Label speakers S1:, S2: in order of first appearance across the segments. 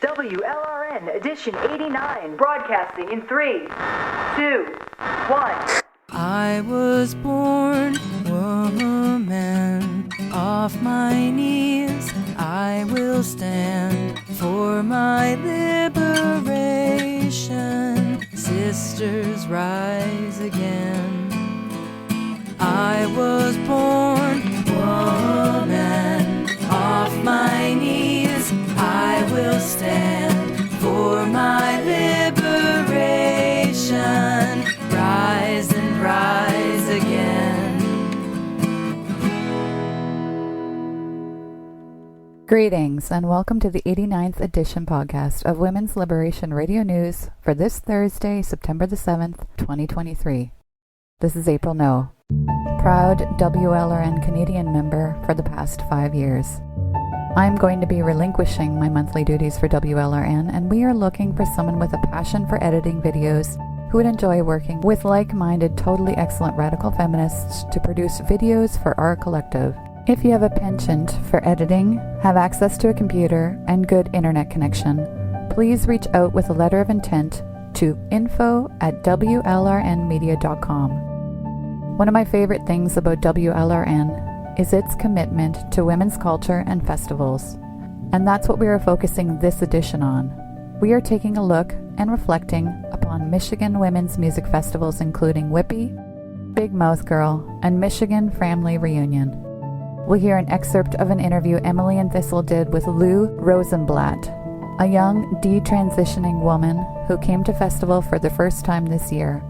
S1: WLRN edition 89, broadcasting in 3, 2, 1.
S2: I was born woman, off my knees I will stand for my liberation. Sisters, rise again. I was born woman, off my knees I will stand for my liberation. Rise and rise again.
S3: Greetings and welcome to the 89th edition podcast of Women's Liberation Radio News for this Thursday, September the 7th, 2023. This is April Neault, proud WLRN Canadian member for the past 5 years. I'm going to be relinquishing my monthly duties for WLRN, and we are looking for someone with a passion for editing videos who would enjoy working with like-minded, totally excellent radical feminists to produce videos for our collective. If you have a penchant for editing, have access to a computer, and good internet connection, please reach out with a letter of intent to info@wlrnmedia.com. One of my favorite things about WLRN is its commitment to women's culture and festivals. And that's what we are focusing this edition on. We are taking a look and reflecting upon Michigan women's music festivals including Whippy, Big Mouth Girl, and Michigan Family Reunion. We'll hear an excerpt of an interview Emily Thistle did with Lou Rosenblatt, a young detransitioning woman who came to festival for the first time this year.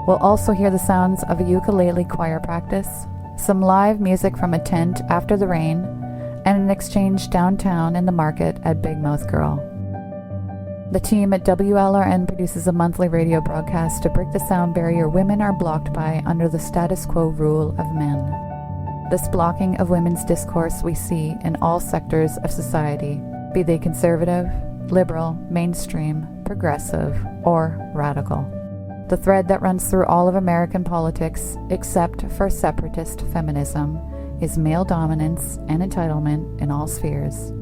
S3: We'll also hear the sounds of a ukulele choir practice, some live music from a tent after the rain, and an exchange downtown in the market at Big Mouth Girl. The team at WLRN produces a monthly radio broadcast to break the sound barrier women are blocked by under the status quo rule of men. This blocking of women's discourse we see in all sectors of society, be they conservative, liberal, mainstream, progressive, or radical. The thread that runs through all of American politics, except for separatist feminism, is male dominance and entitlement in all spheres.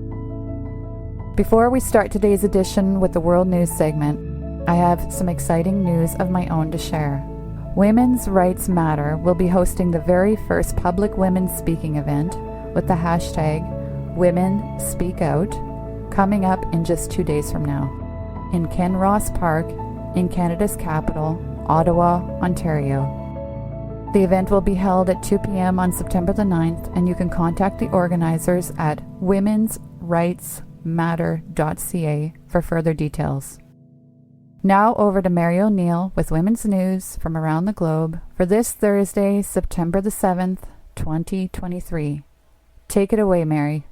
S3: Before we start today's edition with the World News segment, I have some exciting news of my own to share. Women's Rights Matter will be hosting the very first public women's speaking event with the hashtag #WomenSpeakOut coming up in just 2 days from now in Ken Ross Park in Canada's capital, Ottawa, Ontario. The event will be held at 2 p.m. on September the 9th, and you can contact the organizers at womensrightsmatter.ca for further details. Now over to April Neault with women's news from around the globe for this Thursday, September the 7th, 2023. Take it away, Mary.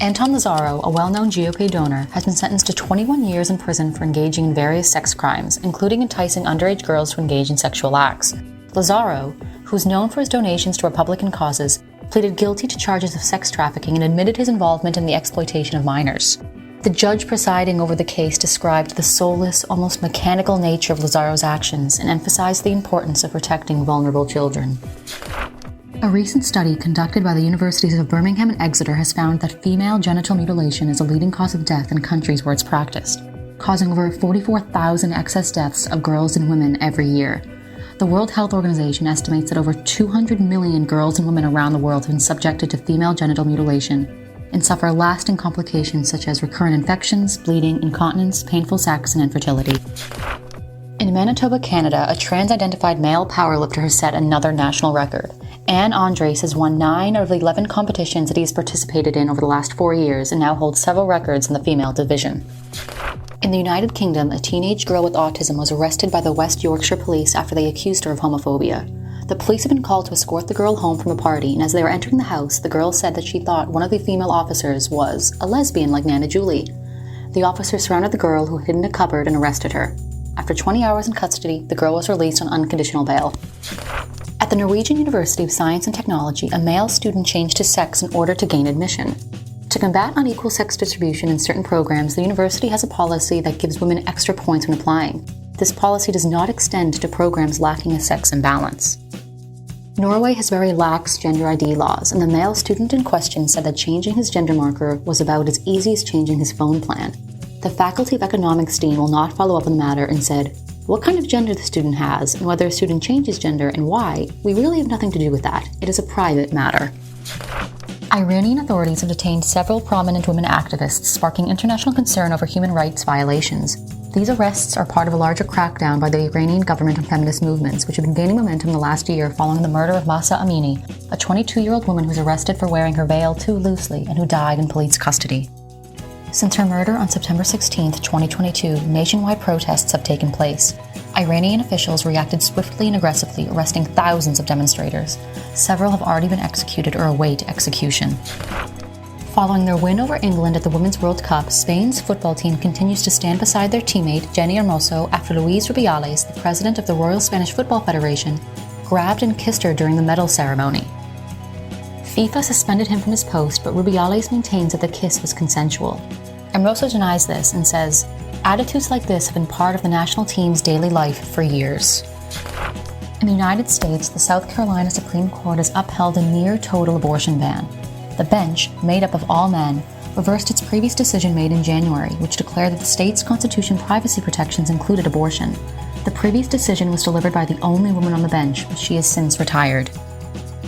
S4: Anton Lazaro, a well-known GOP donor, has been sentenced to 21 years in prison for engaging in various sex crimes, including enticing underage girls to engage in sexual acts. Lazaro, who is known for his donations to Republican causes, pleaded guilty to charges of sex trafficking and admitted his involvement in the exploitation of minors. The judge presiding over the case described the soulless, almost mechanical nature of Lazaro's actions and emphasized the importance of protecting vulnerable children. A recent study conducted by the Universities of Birmingham and Exeter has found that female genital mutilation is a leading cause of death in countries where it's practiced, causing over 44,000 excess deaths of girls and women every year. The World Health Organization estimates that over 200 million girls and women around the world have been subjected to female genital mutilation and suffer lasting complications such as recurrent infections, bleeding, incontinence, painful sex, and infertility. In Manitoba, Canada, a trans-identified male powerlifter has set another national record. Anne Andres has won 9 out of the 11 competitions that he has participated in over the last 4 years and now holds several records in the female division. In the United Kingdom, a teenage girl with autism was arrested by the West Yorkshire police after they accused her of homophobia. The police had been called to escort the girl home from a party, and as they were entering the house, the girl said that she thought one of the female officers was a lesbian like Nana Julie. The officer surrounded the girl, who hid in a cupboard, and arrested her. After 20 hours in custody, the girl was released on unconditional bail. At the Norwegian University of Science and Technology, a male student changed his sex in order to gain admission. To combat unequal sex distribution in certain programs, the university has a policy that gives women extra points when applying. This policy does not extend to programs lacking a sex imbalance. Norway has very lax gender ID laws, and the male student in question said that changing his gender marker was about as easy as changing his phone plan. The Faculty of Economics dean will not follow up on the matter and said, "What kind of gender the student has, and whether a student changes gender and why, we really have nothing to do with that. It is a private matter." Iranian authorities have detained several prominent women activists, sparking international concern over human rights violations. These arrests are part of a larger crackdown by the Iranian government on feminist movements, which have been gaining momentum the last year following the murder of Mahsa Amini, a 22-year-old woman who was arrested for wearing her veil too loosely and who died in police custody. Since her murder on September 16, 2022, nationwide protests have taken place. Iranian officials reacted swiftly and aggressively, arresting thousands of demonstrators. Several have already been executed or await execution. Following their win over England at the Women's World Cup, Spain's football team continues to stand beside their teammate, Jenny Hermoso, after Luis Rubiales, the president of the Royal Spanish Football Federation, grabbed and kissed her during the medal ceremony. FIFA suspended him from his post, but Rubiales maintains that the kiss was consensual. Hermoso denies this and says, "Attitudes like this have been part of the national team's daily life for years." In the United States, the South Carolina Supreme Court has upheld a near-total abortion ban. The bench, made up of all men, reversed its previous decision made in January, which declared that the state's constitution privacy protections included abortion. The previous decision was delivered by the only woman on the bench, but she has since retired.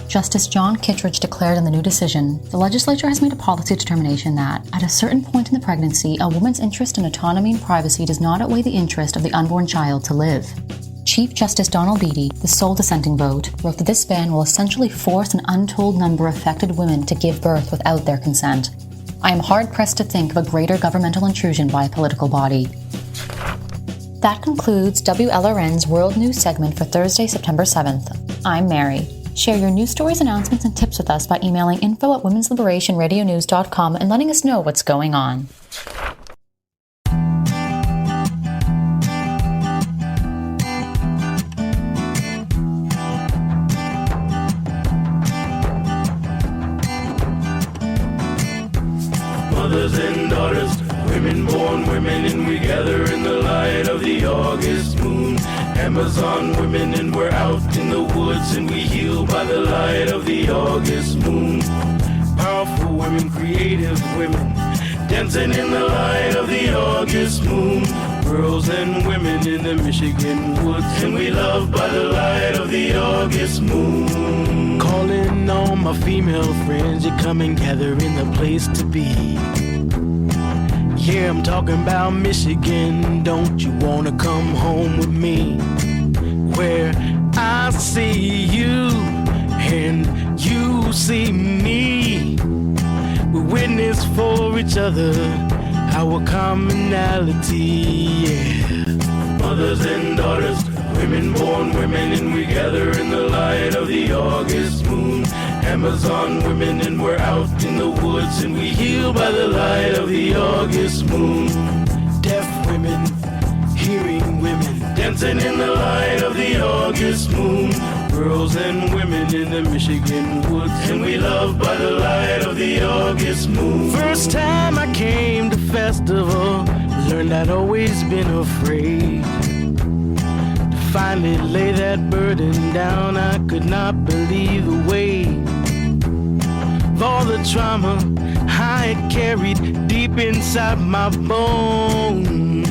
S4: Justice John Kittredge declared in the new decision, "The legislature has made a policy determination that, at a certain point in the pregnancy, a woman's interest in autonomy and privacy does not outweigh the interest of the unborn child to live." Chief Justice Donald Beatty, the sole dissenting vote, wrote that this ban will essentially force an untold number of affected women to give birth without their consent. I am hard-pressed to think of a greater governmental intrusion by a political body. That concludes WLRN's World News segment for Thursday, September 7th. I'm Mary. Share your news stories, announcements, and tips with us by emailing info@womensliberationradionews.com and letting us know what's going on.
S5: Mothers and daughters, women born women, and we gather in the light of the August moon. Amazon women, and we're out in the woods, and we heal by the light of the August moon. Powerful women, creative women, dancing in the light of the August moon. Girls and women in the Michigan woods, and we love by the light of the August moon. Calling all my female friends, you come and gather in the place to be. Yeah, I'm talking about Michigan, don't you wanna come home with me? Where I see you and you see me. We witness for each other, our commonality, yeah. Mothers and daughters, women born women, and we gather in the light of the August moon. Amazon women, and we're out in the woods, and we heal by the light of the August moon. Deaf women, hearing women, dancing in the light of the August moon. Girls and women in the Michigan woods, and we love by the light of the August moon. First time I came to festival, learned I'd always been afraid. To finally lay that burden down, I could not believe the weight of all the trauma I had carried deep inside my bones.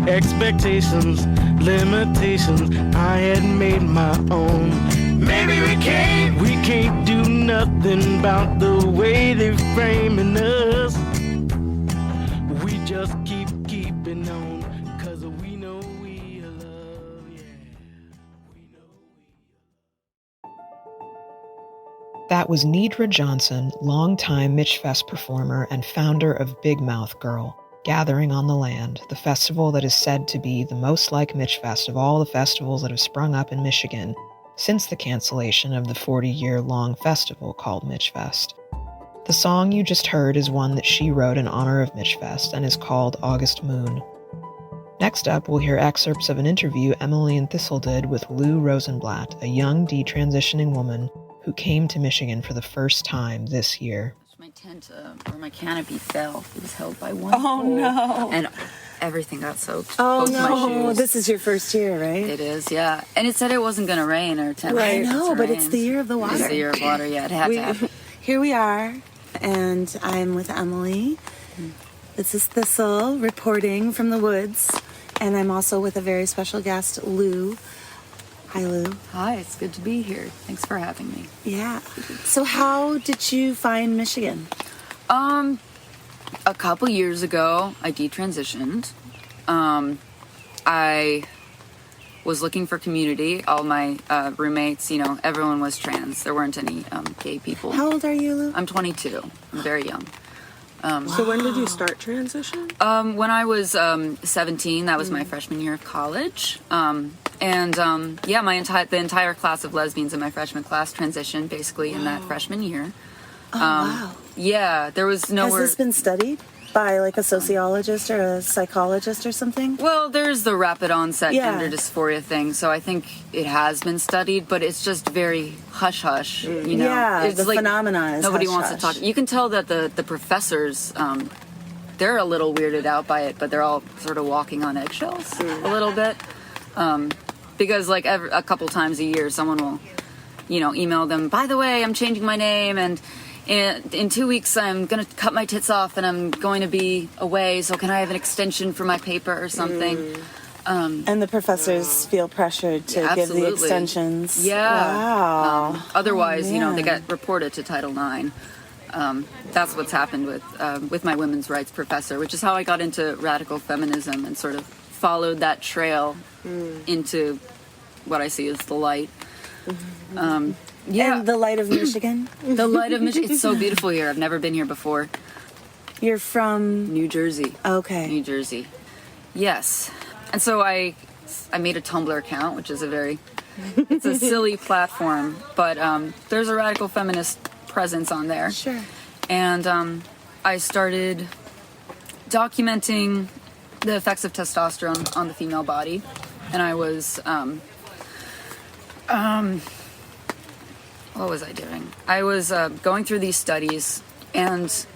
S5: Expectations, limitations I had made my own. Maybe we can't do nothing about the way they're framing us. We just keeping on, 'cause we know we are love, yeah. We know we.
S6: That was Nedra Johnson, longtime Mitchfest performer and founder of Big Mouth Girl, gathering on the land, the festival that is said to be the most like Mitchfest of all the festivals that have sprung up in Michigan since the cancellation of the 40-year-long festival called Mitchfest. The song you just heard is one that she wrote in honor of Mitchfest and is called August Moon. Next up, we'll hear excerpts of an interview Emily Thistle did with Lou Rosenblatt, a young detransitioning woman who came to Michigan for the first time this year.
S7: My tent or my canopy fell. It was held by one
S8: pole.
S7: No.
S8: And
S7: everything got soaked.
S8: Oh,
S7: Both
S8: no.
S7: my shoes.
S8: This is your first year, right?
S7: It is, yeah. And it said it wasn't going to rain or temper.
S8: I know, but
S7: rain.
S8: it's the year of the water.
S7: It's the year of water, yeah. It had to happen.
S8: Here we are, and I'm with Emily. This is Thistle reporting from the woods, and I'm also with a very special guest, Lou. Hi, Lou.
S7: Hi, it's good to be here. Thanks for having me.
S8: Yeah. So how did you find Michigan?
S7: A couple years ago, I detransitioned. I was looking for community. All my roommates, everyone was trans. There weren't any gay people.
S8: How old are you, Lou?
S7: I'm 22. I'm very young.
S9: So when did you start transition?
S7: When I was 17, that was my freshman year of college. The entire class of lesbians in my freshman class transitioned basically in that freshman year.
S8: Oh, wow.
S7: Yeah, there was nowhere...
S8: Has this been studied by like a sociologist or a psychologist or something?
S7: Well, there's the rapid onset
S8: Yeah.
S7: gender dysphoria thing, so I think it has been studied, but it's just very hush-hush,
S8: Yeah,
S7: It's
S8: the phenomena is
S7: nobody wants to
S8: hush-hush.
S7: talk. You can tell that the professors, they're a little weirded out by it, but they're all sort of walking on eggshells a little bit. Because like a couple times a year, someone will, email them, by the way, I'm changing my name, and in 2 weeks I'm going to cut my tits off and I'm going to be away, so can I have an extension for my paper or something?
S8: And the professors feel pressured to give the
S7: absolutely.
S8: extensions.
S7: Yeah.
S8: Wow.
S7: Otherwise,
S8: man.
S7: they get reported to Title IX. That's what's happened with my women's rights professor, which is how I got into radical feminism and sort of followed that trail into what I see as the light.
S8: And the light of Michigan?
S7: The light of Michigan. It's so beautiful here. I've never been here before.
S8: You're from...
S7: New Jersey.
S8: Okay.
S7: New Jersey. Yes. And so I made a Tumblr account, which is it's a silly platform, but there's a radical feminist presence on there.
S8: Sure.
S7: And I started documenting the effects of testosterone on the female body. And I was, what was I doing? I was going through these studies, and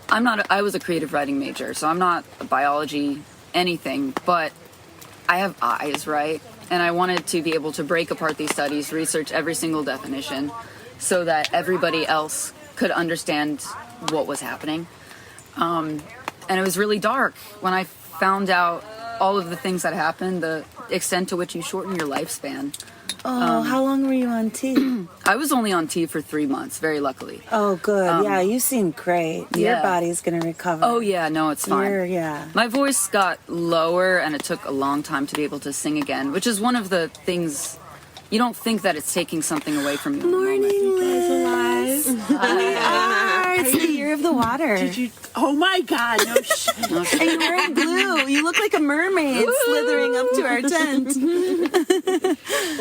S7: I was a creative writing major, so I'm not a biology anything, but I have eyes, right? And I wanted to be able to break apart these studies, research every single definition, so that everybody else could understand what was happening. And it was really dark when I found out all of the things that happened, the extent to which you shorten your lifespan.
S8: Oh, how long were you on T?
S7: I was only on T for 3 months, very luckily.
S8: Oh, good. Yeah, you seem great. Your
S7: yeah.
S8: body's going to recover.
S7: Oh, yeah, no, it's fine.
S8: Yeah.
S7: My voice got lower, and it took a long time to be able to sing again, which is one of the things... You don't think that it's taking something away from you.
S8: Morning,
S9: Liz.
S8: We are. It's the year of the water.
S9: Oh my God, no shit.
S8: And you're wearing blue. You look like a mermaid slithering up to our tent.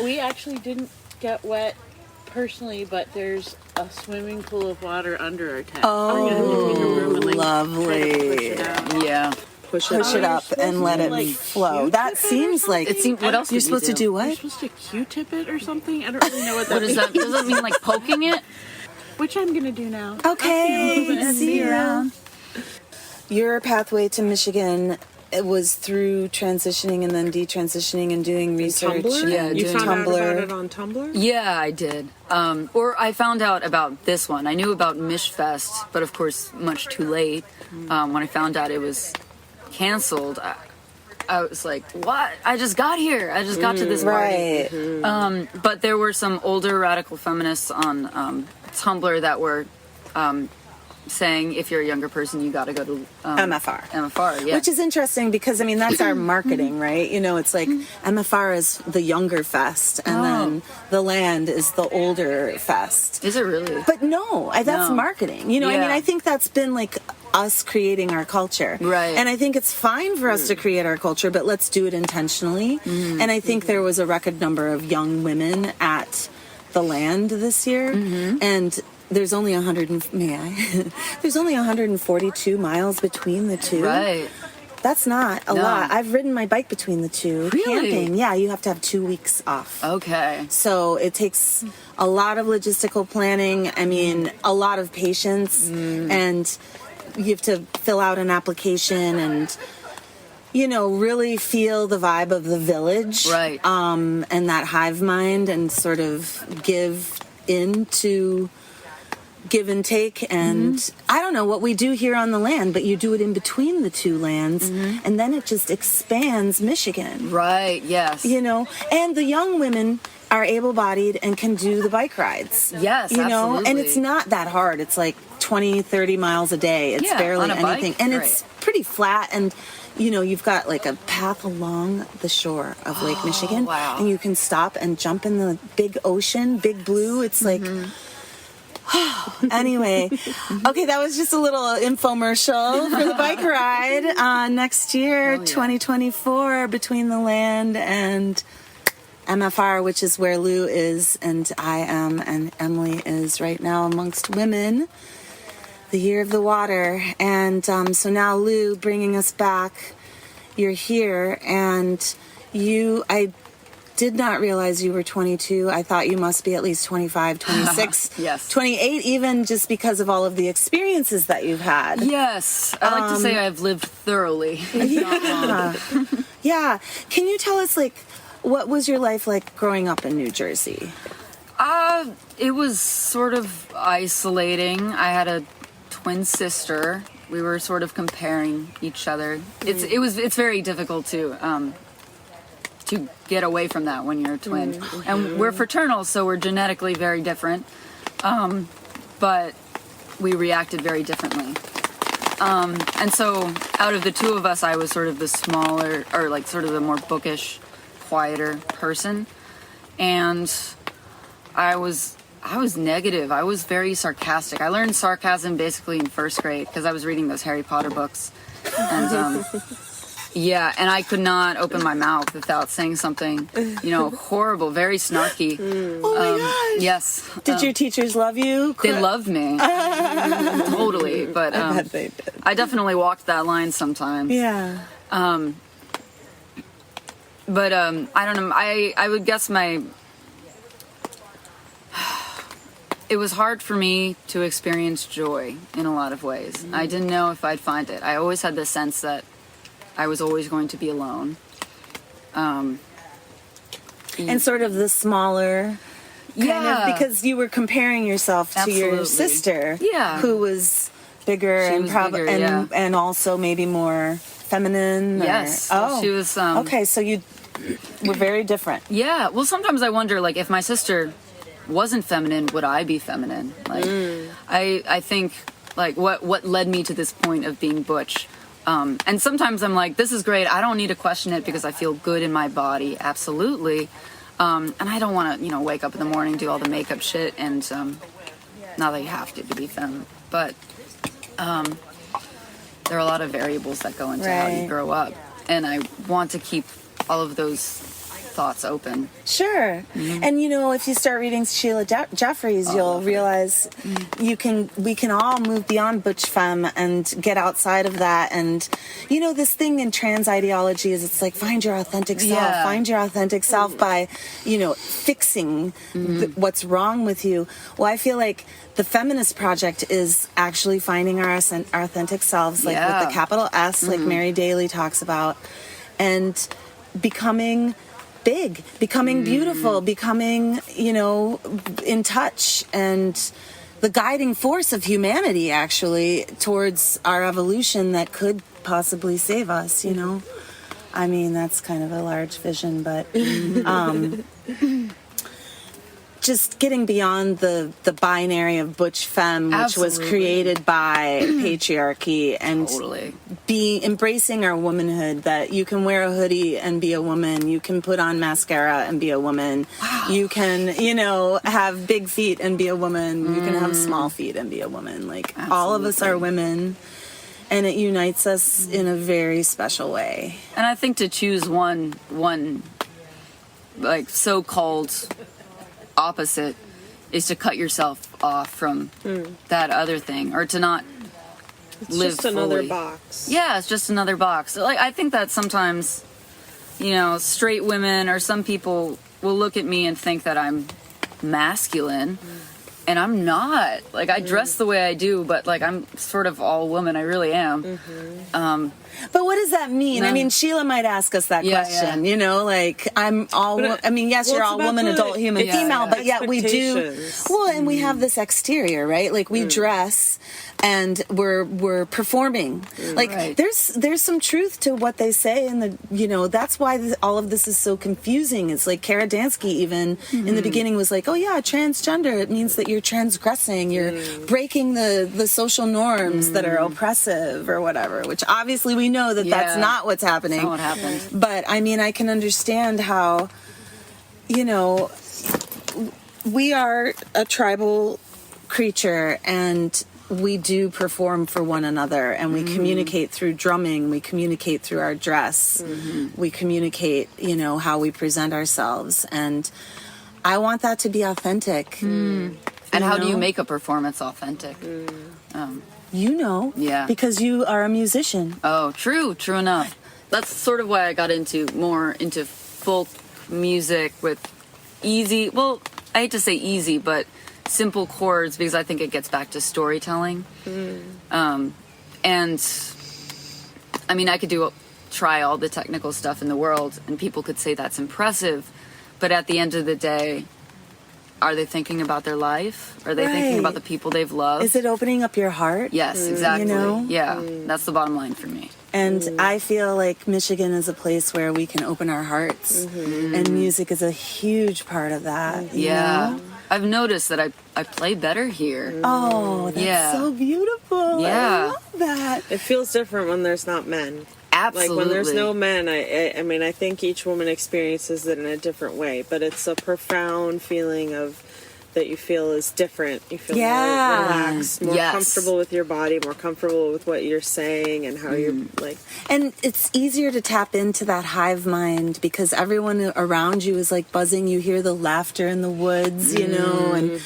S9: We actually didn't get wet personally, but there's a swimming pool of water under our tent.
S8: Oh,
S9: We're gonna take a room and,
S8: lovely.
S9: try to push it out.
S7: Yeah.
S8: Push it up and let it flow. That seems like...
S7: What else
S8: You're
S7: did
S8: supposed
S7: you
S8: to do what?
S9: You're supposed to Q-tip it or something? I don't really know what that
S7: What
S9: means.
S7: does that mean, like poking it?
S9: Which I'm going to do now.
S8: Okay.
S7: See you around.
S8: Your pathway to Michigan, it was through transitioning and then detransitioning and doing research.
S9: Tumblr?
S7: Yeah,
S9: You
S7: doing
S9: found out
S8: Tumblr.
S9: about it on Tumblr?
S7: Yeah, I did. Or I found out about this one. I knew about Mishfest, but of course much too late. When I found out it was canceled, I was like, what? I just got here. I just got to this party.
S8: Right.
S7: But there were some older radical feminists on Tumblr that were saying if you're a younger person, you got to go to
S8: MFR.
S7: MFR, yeah.
S8: Which is interesting because, I mean, that's our marketing, right? It's like MFR is the younger fest and then the land is the older fest.
S7: Is it really?
S8: But no, that's marketing. I mean, I think that's been like us creating our culture.
S7: Right.
S8: And I think it's fine for us to create our culture, but let's do it intentionally. And I think there was a record number of young women at the land this year. And there's only there's only 142 miles between the two.
S7: Right.
S8: That's not a lot. I've ridden my bike between the two.
S7: Really?
S8: Camping, yeah, you have to have 2 weeks off.
S7: Okay.
S8: So it takes a lot of logistical planning. I mean, a lot of patience, and you have to fill out an application, and really feel the vibe of the village.
S7: Right.
S8: And that hive mind and sort of give into give and take. And I don't know what we do here on the land, but you do it in between the two lands. And then it just expands Michigan.
S7: Right, yes.
S8: And the young women are able-bodied and can do the bike rides.
S7: Yes, absolutely.
S8: And it's not that hard. It's like 20, 30 miles a day. It's barely anything.
S7: Bike?
S8: And it's pretty flat, and you've got like a path along the shore of Lake Michigan.
S7: Wow.
S8: And you can stop and jump in the big ocean, big blue. It's like... Anyway, okay, that was just a little infomercial for the bike ride next year, 2024, between the land and MFR, which is where Lou is and I am and Emily is right now amongst women, the year of the water. And so now, Lou, bringing us back, you're here, and I did not realize you were 22. I thought you must be at least 25, 26,
S7: yes.
S8: 28, even just because of all of the experiences that you've had.
S7: Yes. I like to say I've lived thoroughly.
S8: Yeah. Can you tell us, what was your life like growing up in New Jersey?
S7: It was sort of isolating. I had a twin sister. We were sort of comparing each other. It's very difficult to get away from that when you're a twin. And we're fraternal, so we're genetically very different. But we reacted very differently. And so out of the two of us, I was sort of the smaller, or sort of the more bookish, quieter person. And I was negative. I was very sarcastic. I learned sarcasm basically in first grade because I was reading those Harry Potter books. And yeah, and I could not open my mouth without saying something, horrible, very snarky.
S8: Oh my gosh.
S7: Yes.
S8: Did your teachers love you?
S7: They loved me. Totally. But
S8: I bet they did.
S7: I definitely walked that line sometimes.
S8: Yeah.
S7: But I don't know. I would guess it was hard for me to experience joy in a lot of ways. I didn't know if I'd find it. I always had this sense that I was always going to be alone.
S8: And sort of the smaller kind of, because you were comparing yourself to your sister, who was bigger and also maybe more feminine.
S7: Yes. She was.
S8: Okay, so you were very different.
S7: Yeah. Well, sometimes I wonder, if my sister wasn't feminine, would I be feminine? I think, what led me to this point of being butch. And sometimes I'm like, this is great. I don't need to question it because I feel good in my body. Absolutely. And I don't want to, wake up in the morning, do all the makeup shit. And not that you have to be feminine. But there are a lot of variables that go into how you grow up. And I want to keep all of those thoughts open.
S8: Sure. And if you start reading Sheila Jeffries, you'll realize we can all move beyond butch femme and get outside of that. And this thing in trans ideology is it's find your authentic self, find your authentic self by fixing what's wrong with you. Well, I feel like the feminist project is actually finding our authentic selves, with the capital S, like Mary Daly talks about, and becoming big, becoming beautiful, becoming, in touch, and the guiding force of humanity, actually, towards our evolution that could possibly save us, I mean, that's kind of a large vision, but just getting beyond the binary of butch femme, which was created by patriarchy, and embracing our womanhood, that you can wear a hoodie and be a woman, you can put on mascara and be a woman, you can, have big feet and be a woman, you can have small feet and be a woman. All of us are women, and it unites us in a very special way.
S7: And I think to choose one so-called opposite is to cut yourself off from that other thing, or to not live
S10: just
S7: fully.
S10: Another box.
S7: Yeah, it's just another box. I think that sometimes, straight women or some people will look at me and think that I'm masculine, And I'm not. Like, I dress the way I do, but, like, I'm sort of all woman. I really am.
S8: But what does that mean?
S7: No.
S8: I mean, Sheila might ask us that question, you know, like, I'm all, I mean, yes, you're all woman, adult, human, female, but yet we do, well, and we have this exterior, right? Like, we dress and we're performing. Like, there's some truth to what they say, and you know, that's why all of this is so confusing. It's like Kara Dansky even in the beginning was like, oh yeah, transgender, it means that you're transgressing, you're breaking the social norms that are oppressive or whatever, which obviously we know that that's not what's happening.
S7: That's not what happened.
S8: But I mean, I can understand how, you know, we are a tribal creature, and we do perform for one another, and we communicate through drumming, we communicate through our dress, we communicate, you know, how we present ourselves, and I want that to be authentic.
S7: And how do you make a performance authentic?
S8: You know, because you are a musician.
S7: Oh, true enough. That's sort of why I got more into folk music with easy, well, I hate to say easy, but simple chords, because I think it gets back to storytelling. And I mean, I could try all the technical stuff in the world, and people could say that's impressive, but at the end of the day, are they thinking about their life? Are they thinking about the people they've loved?
S8: Is it opening up your heart?
S7: Yes, exactly.
S8: You know?
S7: Yeah, that's the bottom line for me.
S8: And I feel like Michigan is a place where we can open our hearts, and music is a huge part of that. You know?
S7: I've noticed that I play better here.
S8: Oh, that's so beautiful. I love that.
S9: It feels different when there's not men.
S7: Absolutely.
S9: Like when there's no men, I mean, I think each woman experiences it in a different way, but it's a profound feeling of that you feel is different. You feel more relaxed, more comfortable with your body, more comfortable with what you're saying and how you're like.
S8: And it's easier to tap into that hive mind because everyone around you is like buzzing. You hear the laughter in the woods, you know, and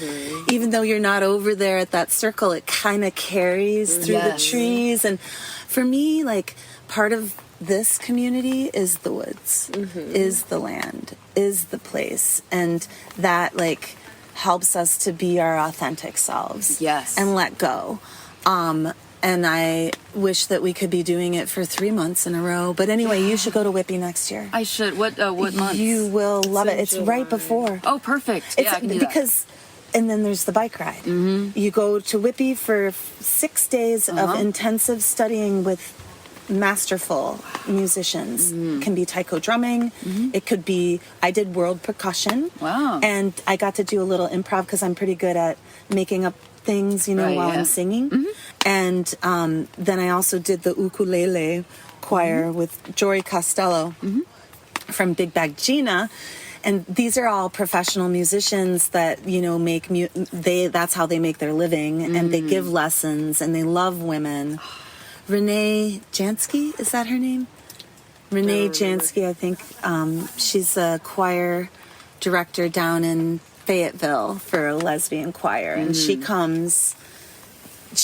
S8: even though you're not over there at that circle, it kind of carries through the trees. And for me, like, part of this community is the woods, is the land, is the place. And that, like, helps us to be our authentic selves.
S7: Yes.
S8: And let go. And I wish that we could be doing it for 3 months in a row. But anyway, you should go to Whippy next year.
S7: I should. What month?
S8: You will love it. It's right before.
S7: Oh, perfect.
S8: It's,
S7: I can do
S8: because, and then there's the bike ride. You go to Whippy for 6 days of intensive studying with masterful musicians. Can be taiko drumming. It could be, I did world percussion.
S7: Wow.
S8: And I got to do a little improv because I'm pretty good at making up things, you know, while I'm singing. And then I also did the ukulele choir with Jory Costello from Big Bag Gina. And these are all professional musicians that, you know, make that's how they make their living, and they give lessons, and they love women. Renee Jansky, is that her name? Renee Jansky, I think. She's a choir director down in Fayetteville for a lesbian choir, and she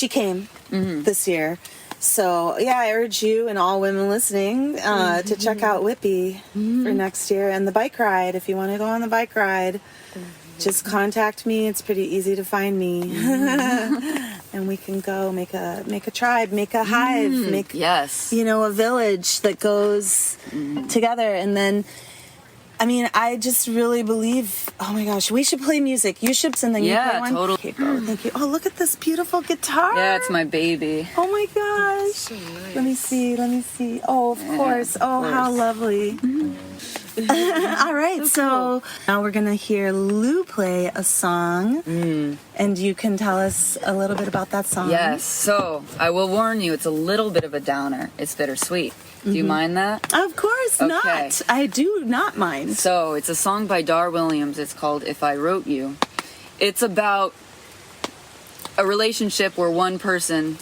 S8: came this year. So, yeah, I urge you and all women listening to check out Whippy for next year. And the bike ride, if you want to go on the bike ride, just contact me. It's pretty easy to find me. And we can go make a tribe, make a hive, make, you know, a village that goes together. And then, I mean, I just really believe, oh my gosh, we should play music. You should, and then you play one.
S7: Totally.
S8: Okay, thank you. Oh, look at this beautiful guitar.
S7: Yeah, it's my baby.
S8: Oh my gosh. So nice. Let me see. Oh, of course. Oh, how lovely. All right, so now we're going to hear Lou play a song, and you can tell us a little bit about that song.
S7: Yes, so I will warn you, it's a little bit of a downer. It's bittersweet. Do you mind that?
S8: Of course not. I do not mind.
S7: So it's a song by Dar Williams. It's called If I Wrote You. It's about a relationship where one person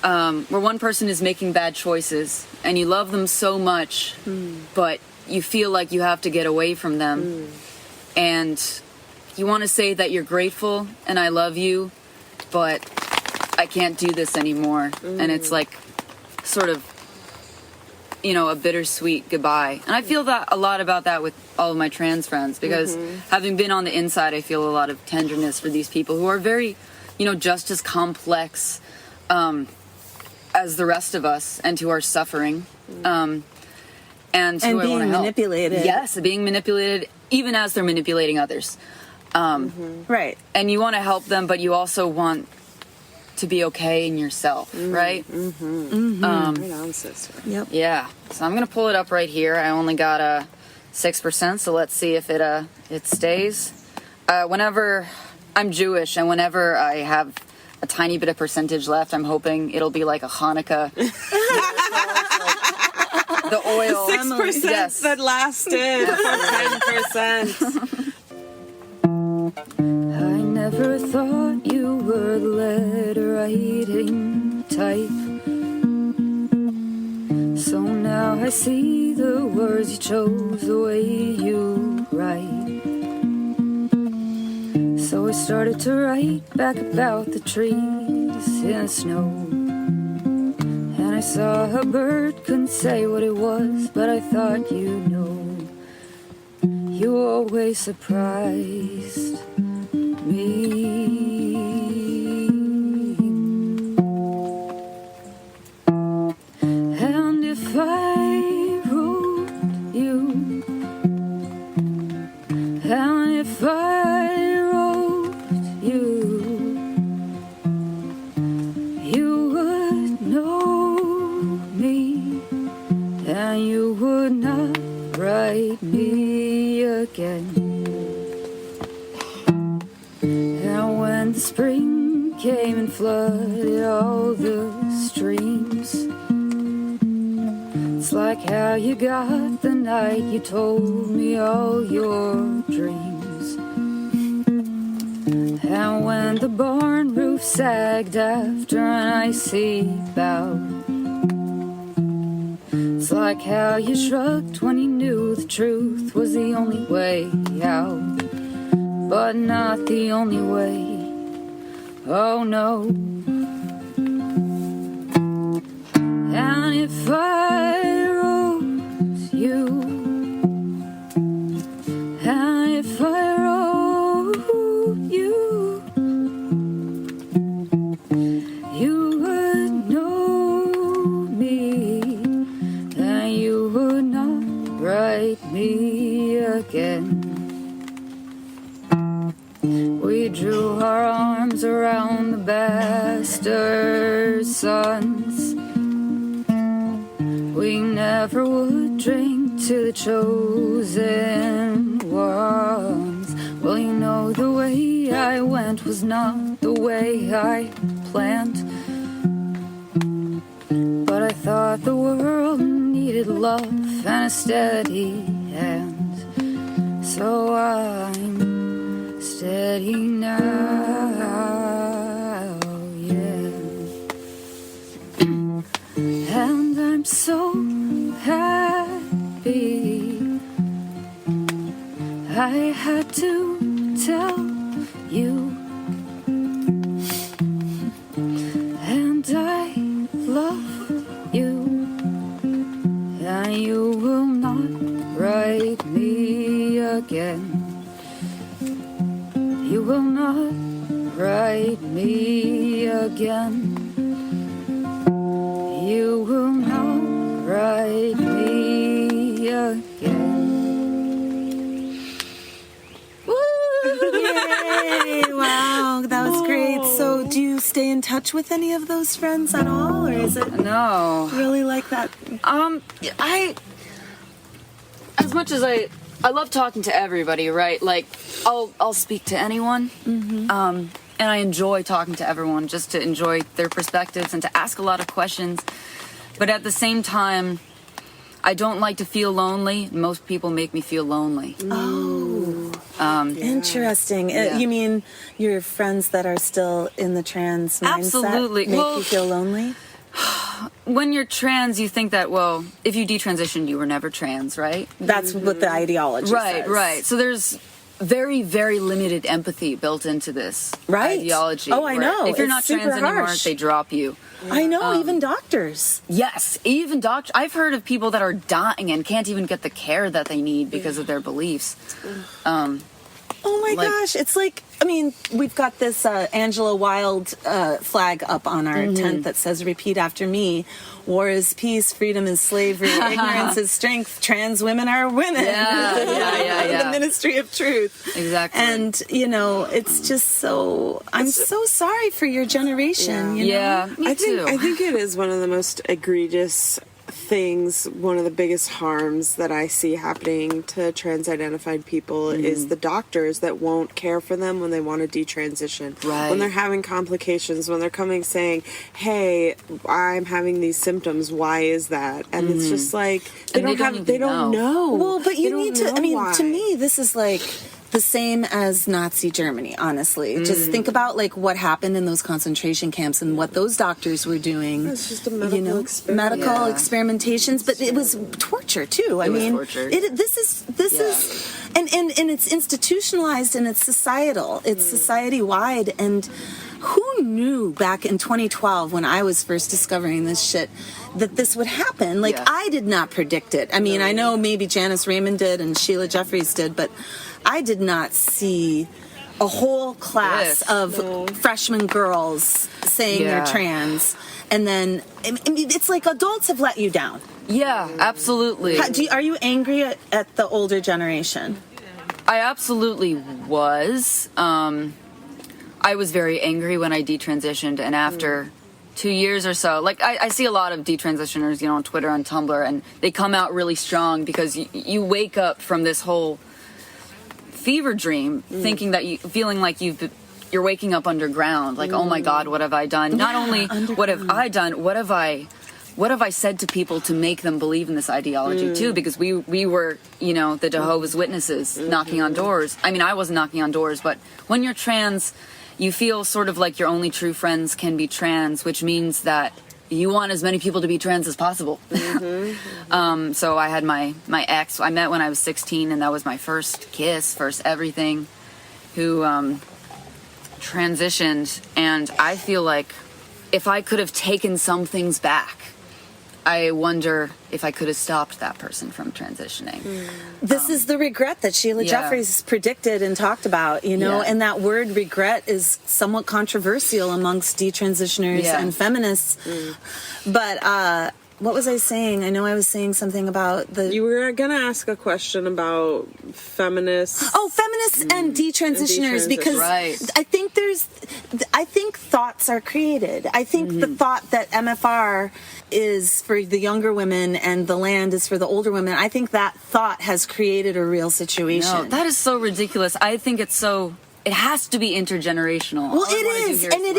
S7: is making bad choices, and you love them so much, but you feel like you have to get away from them, and you want to say that you're grateful and I love you, but I can't do this anymore. And it's like sort of a bittersweet goodbye. And I feel that a lot about that with all of my trans friends, because having been on the inside, I feel a lot of tenderness for these people who are very, just as complex as the rest of us, and who are suffering. And who
S8: being manipulated.
S7: Yes, being manipulated, even as they're manipulating others.
S8: Right.
S7: And you want to help them, but you also want to be okay in yourself, right?
S9: Right on, sister.
S8: Yep.
S7: Yeah. So I'm gonna pull it up right here. I only got a 6%, so let's see if it stays. Whenever I'm Jewish, and whenever I have a tiny bit of percentage left, I'm hoping it'll be like a Hanukkah. The oil.
S9: 6%
S7: yes.
S9: that lasted for 10%.
S2: I never thought you were the letter writing type. So now I see the words you chose, the way you write. So I started to write back about the trees in the snow. And I saw a bird, couldn't say what it was, but I thought you'd know. You always surprised me. And if I wrote you, and if I wrote you, you would know me, and you would not write me again. And when the spring came and flooded all the streams, it's like how you got the night you told me all your dreams. And when the barn roof sagged after an icy bout, it's like how you shrugged when you knew the truth was the only way out. But not the only way, oh no. And if I wrote you, and if I wrote you, you would know me, and you would not write me again. We drew our arms around the bastard sons. We never would drink to the chosen ones. Well, you know the way I went was not the way I planned. But I thought the world needed love and a steady hand. So I'm steady now, yeah. And I'm so happy I had to tell you. And I love you, and you will not write me again. You will not write me again. You will not write me again.
S8: Woo! Yay! Wow, that was great. So, do you stay in touch with any of those friends at all, or is it
S7: No.
S8: really like that?
S7: As much as I love talking to everybody, right? Like, I'll speak to anyone. And I enjoy talking to everyone, just to enjoy their perspectives and to ask a lot of questions. But at the same time, I don't like to feel lonely. Most people make me feel lonely.
S8: Oh, interesting.
S7: Yeah.
S8: You mean your friends that are still in the trans mindset
S7: Absolutely.
S8: make you feel lonely?
S7: When you're trans, you think that, well, if you detransitioned, you were never trans, right?
S8: That's what the ideology says.
S7: Right. So there's very, very limited empathy built into this ideology.
S8: Oh, I know.
S7: If you're not trans anymore, they drop you.
S8: I know, even doctors.
S7: Yes, even doctors. I've heard of people that are dying and can't even get the care that they need because of their beliefs.
S8: Oh my gosh, it's like, I mean, we've got this Angela Wild flag up on our tent that says, repeat after me, war is peace, freedom is slavery, ignorance is strength, trans women are women.
S7: Yeah.
S8: The ministry of truth.
S7: Exactly.
S8: And, you know, it's just so, I'm so sorry for your generation. You know?
S7: Me too.
S9: I think it is one of the most egregious things, one of the biggest harms that I see happening to trans-identified people is the doctors that won't care for them when they want to detransition.
S7: Right.
S9: When they're having complications, when they're coming saying, hey, I'm having these symptoms, why is that? And it's just like, they don't know.
S8: Well, but you need to, I mean,
S9: why.
S8: to me, this is like the same as Nazi Germany, honestly. Just think about like what happened in those concentration camps and what those doctors were doing.
S9: It's just a medical experiment.
S8: Medical experimentations, but it was torture too. I mean, this is and it's institutionalized and it's societal. It's society wide. And who knew back in 2012 when I was first discovering this shit that this would happen? Like, I did not predict it. I mean, I know maybe Janice Raymond did and Sheila Jeffries did, but I did not see a whole class of freshman girls saying they're trans. And then, I mean, it's like adults have let you down.
S7: Yeah, absolutely.
S8: Are you angry at the older generation?
S7: I absolutely was. I was very angry when I detransitioned, and after 2 years or so, like I see a lot of detransitioners, you know, on Twitter, on Tumblr, and they come out really strong because you wake up from this whole fever dream thinking that feeling like you're waking up underground, like, oh my God, what have I done? Not only what have I done, what have I said to people to make them believe in this ideology too? Because we were, you know, the Jehovah's Witnesses knocking on doors. I mean, I wasn't knocking on doors, but when you're trans, you feel sort of like your only true friends can be trans, which means that you want as many people to be trans as possible. So I had my ex, I met when I was 16, and that was my first kiss, first everything, who transitioned. And I feel like if I could have taken some things back, I wonder if I could have stopped that person from transitioning.
S8: This is the regret that Sheila Jeffries predicted and talked about, you know, and that word regret is somewhat controversial amongst detransitioners and feminists. But what was I saying? I know I was saying something about
S9: You were going to ask a question about feminists.
S8: Oh, feminists and detransitioners, because I think thoughts are created. I think the thought that MFR is for the younger women and the land is for the older women, I think that thought has created a real situation.
S7: No, that is so ridiculous. I think it has to be intergenerational.
S8: Well, it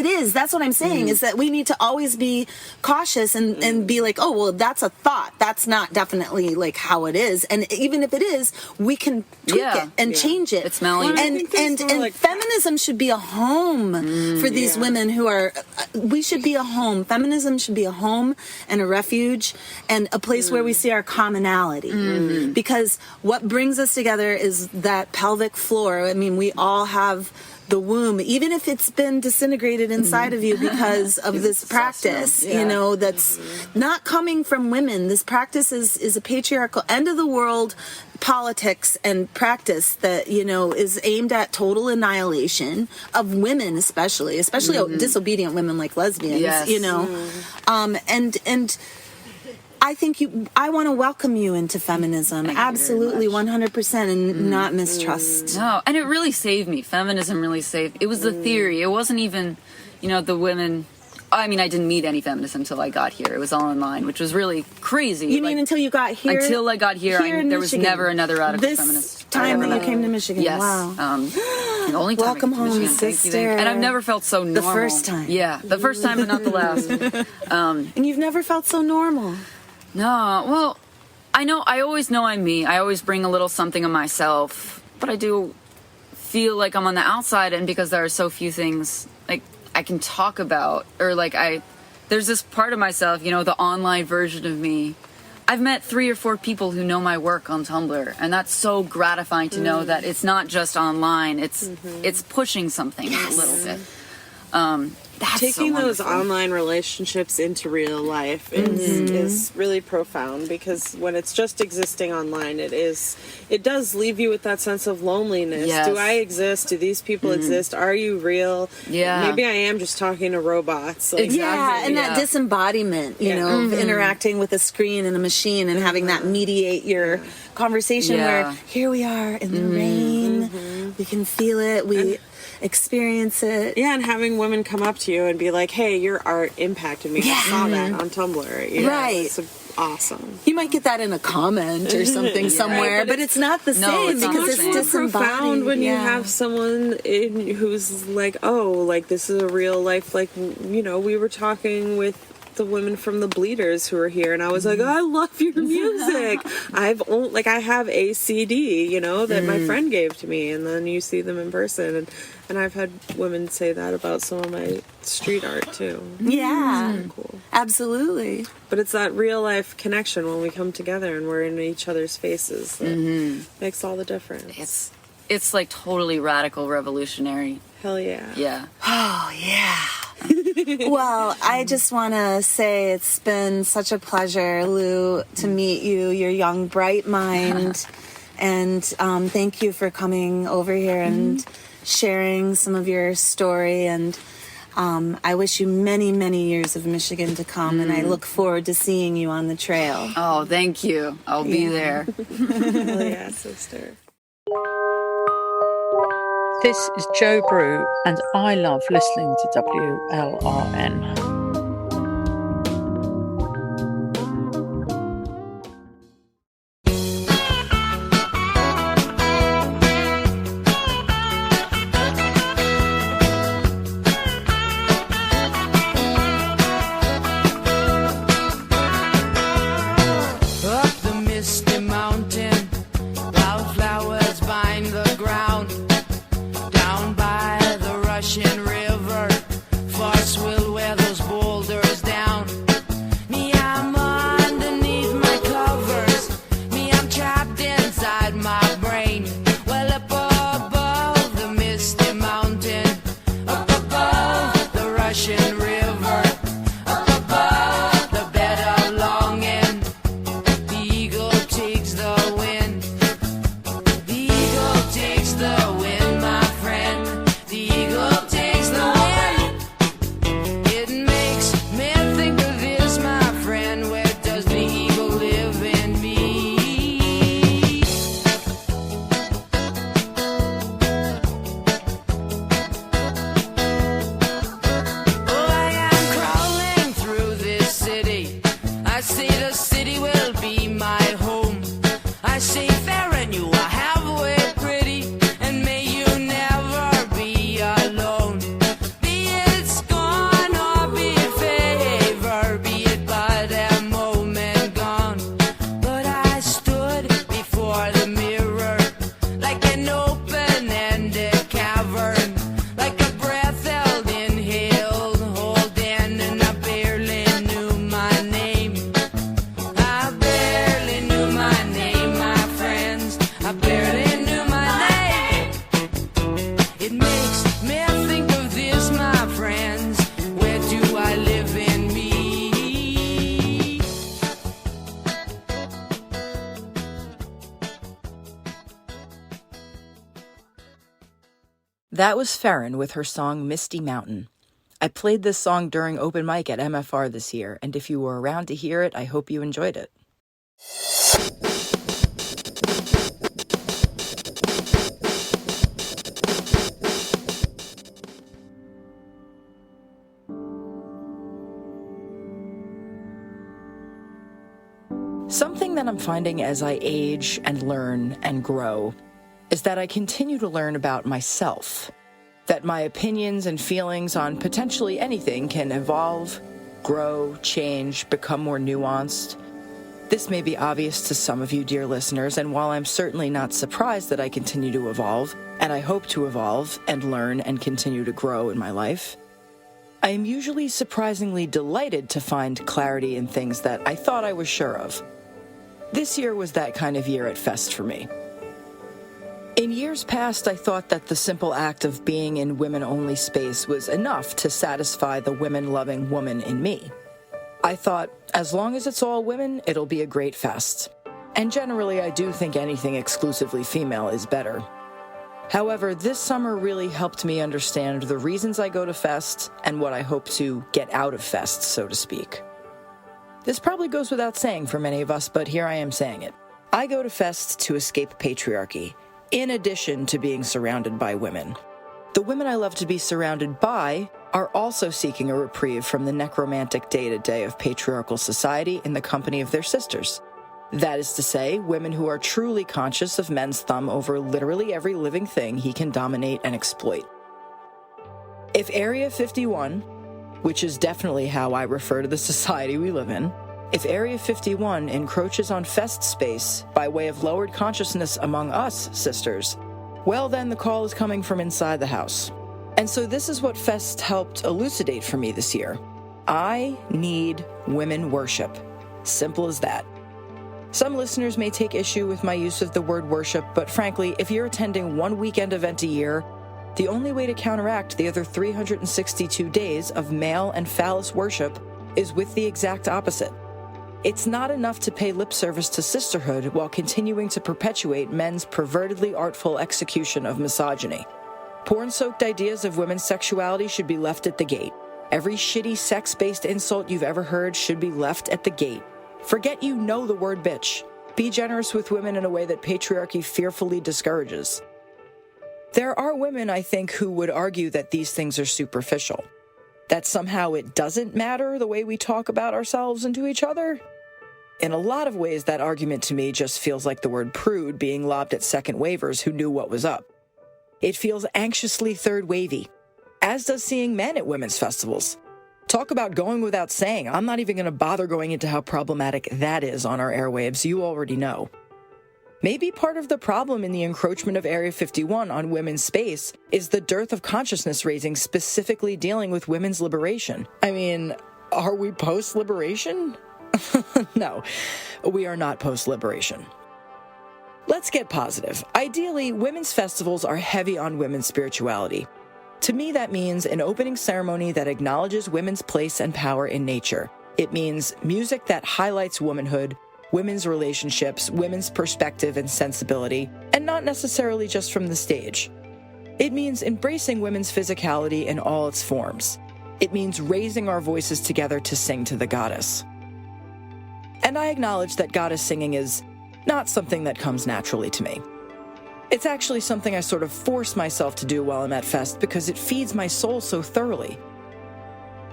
S8: is. That's what I'm saying, is that we need to always be cautious and be like, oh, well, that's a thought. That's not definitely like how it is. And even if it is, we can tweak it and change it.
S7: It's malleable.
S8: And feminism should be a home for these women who are, we should be a home. Feminism should be a home and a refuge and a place where we see our commonality. Because what brings us together is that pelvic floor. I mean, we all have the womb, even if it's been disintegrated inside of you because of this practice, you know, that's not coming from women. This practice is a patriarchal, end of the world politics and practice that, you know, is aimed at total annihilation of women, especially disobedient women like lesbians, you know, and I think I want to welcome you into feminism. Absolutely, 100%, and not mistrust.
S7: No, and it really saved me. Feminism really saved. It was the theory. It wasn't even, you know, the women. I mean, I didn't meet any feminists until I got here. It was all online, which was really crazy.
S8: You mean until you got here?
S7: Until I got here, there was never another radical feminist.
S8: This time that you came to Michigan.
S7: Yes.
S8: Wow.
S7: The only time
S8: Welcome
S7: I came to
S8: home,
S7: Michigan.
S8: sister.
S7: Thank you. And I've never felt so normal.
S8: The first time.
S7: Yeah, the first time, but not the last.
S8: And you've never felt so normal.
S7: No, well, I always know I'm me. I always bring a little something of myself, but I do feel like I'm on the outside, and because there are so few things like I can talk about, or like there's this part of myself, you know, the online version of me, I've met 3 or 4 people who know my work on Tumblr, and that's so gratifying to know that it's not just online. It's pushing something a little bit. That's
S9: taking
S7: so
S9: those online relationships into real life is really profound, because when it's just existing online, it does leave you with that sense of loneliness.
S7: Yes.
S9: Do I exist? Do these people exist? Are you real?
S7: Yeah.
S9: Maybe I am just talking to robots. Like,
S8: Yeah, and that disembodiment, you know, of interacting with a screen and a machine and having that mediate your conversation where here we are in the rain, we can feel it, we experience it.
S9: Yeah, and having women come up to you and be like, hey, your art impacted me. I saw that on Tumblr. You know,
S8: Right.
S9: It's awesome.
S8: You might get that in a comment or something somewhere, but it's not the same because it's disembodied.
S9: Profound when you have someone who's like, oh, like this is a real life, like, you know, we were talking with the women from the Bleeders who are here, and I was like, oh, I love your music. I have a CD, you know, that my friend gave to me, and then you see them in person, and I've had women say that about some of my street art too.
S8: Yeah,
S9: really cool.
S8: Absolutely.
S9: But it's that real life connection when we come together and we're in each other's faces that makes all the difference.
S7: It's like totally radical revolutionary.
S9: Hell yeah.
S7: Yeah.
S8: Oh, yeah. Well, I just want to say it's been such a pleasure, Lou, to meet you, your young, bright mind. And thank you for coming over here and sharing some of your story. And I wish you many, many years of Michigan to come. And I look forward to seeing you on the trail.
S7: Oh, thank you. I'll be there.
S9: Hell yeah, sister.
S10: This is Joe Brew, and I love listening to WLRN.
S11: That was Farron with her song Misty Mountain. I played this song during open mic at MFR this year, and if you were around to hear it, I hope you enjoyed it. Something that I'm finding as I age and learn and grow is that I continue to learn about myself, that my opinions and feelings on potentially anything can evolve, grow, change, become more nuanced. This may be obvious to some of you, dear listeners, and while I'm certainly not surprised that I continue to evolve, and I hope to evolve and learn and continue to grow in my life, I am usually surprisingly delighted to find clarity in things that I thought I was sure of, This year was that kind of year at Fest for me. In years past, I thought that the simple act of being in women-only space was enough to satisfy the women-loving woman in me. I thought, as long as it's all women, it'll be a great fest. And generally, I do think anything exclusively female is better. However, this summer really helped me understand the reasons I go to Fest and what I hope to get out of Fest, so to speak. This probably goes without saying for many of us, but here I am saying it. I go to Fest to escape patriarchy, in addition to being surrounded by women. The women I love to be surrounded by are also seeking a reprieve from the necromantic day-to-day of patriarchal society in the company of their sisters. That is to say, women who are truly conscious of men's thumb over literally every living thing he can dominate and exploit. If Area 51, which is definitely how I refer to the society we live in, if Area 51 encroaches on Fest space by way of lowered consciousness among us sisters, well then the call is coming from inside the house. And so this is what Fest helped elucidate for me this year. I need women worship. Simple as that. Some listeners may take issue with my use of the word worship, but frankly, if you're attending one weekend event a year, the only way to counteract the other 362 days of male and phallus worship is with the exact opposite. It's not enough to pay lip service to sisterhood while continuing to perpetuate men's pervertedly artful execution of misogyny. Porn-soaked ideas of women's sexuality should be left at the gate. Every shitty sex-based insult you've ever heard should be left at the gate. Forget you know the word bitch. Be generous with women in a way that patriarchy fearfully discourages. There are women, I think, who would argue that these things are superficial. That somehow it doesn't matter the way we talk about ourselves and to each other. In a lot of ways, that argument to me just feels like the word prude being lobbed at second wavers who knew what was up. It feels anxiously third wavy, as does seeing men at women's festivals. Talk about going without saying. I'm not even going to bother going into how problematic that is on our airwaves. You already know. Maybe part of the problem in the encroachment of Area 51 on women's space is the dearth of consciousness raising specifically dealing with women's liberation. I mean, are we post-liberation? No, we are not post-liberation. Let's get positive. Ideally, women's festivals are heavy on women's spirituality. To me, that means an opening ceremony that acknowledges women's place and power in nature. It means music that highlights womanhood, women's relationships, women's perspective and sensibility, and not necessarily just from the stage. It means embracing women's physicality in all its forms. It means raising our voices together to sing to the goddess. And I acknowledge that goddess singing is not something that comes naturally to me. It's actually something I sort of force myself to do while I'm at Fest because it feeds my soul so thoroughly.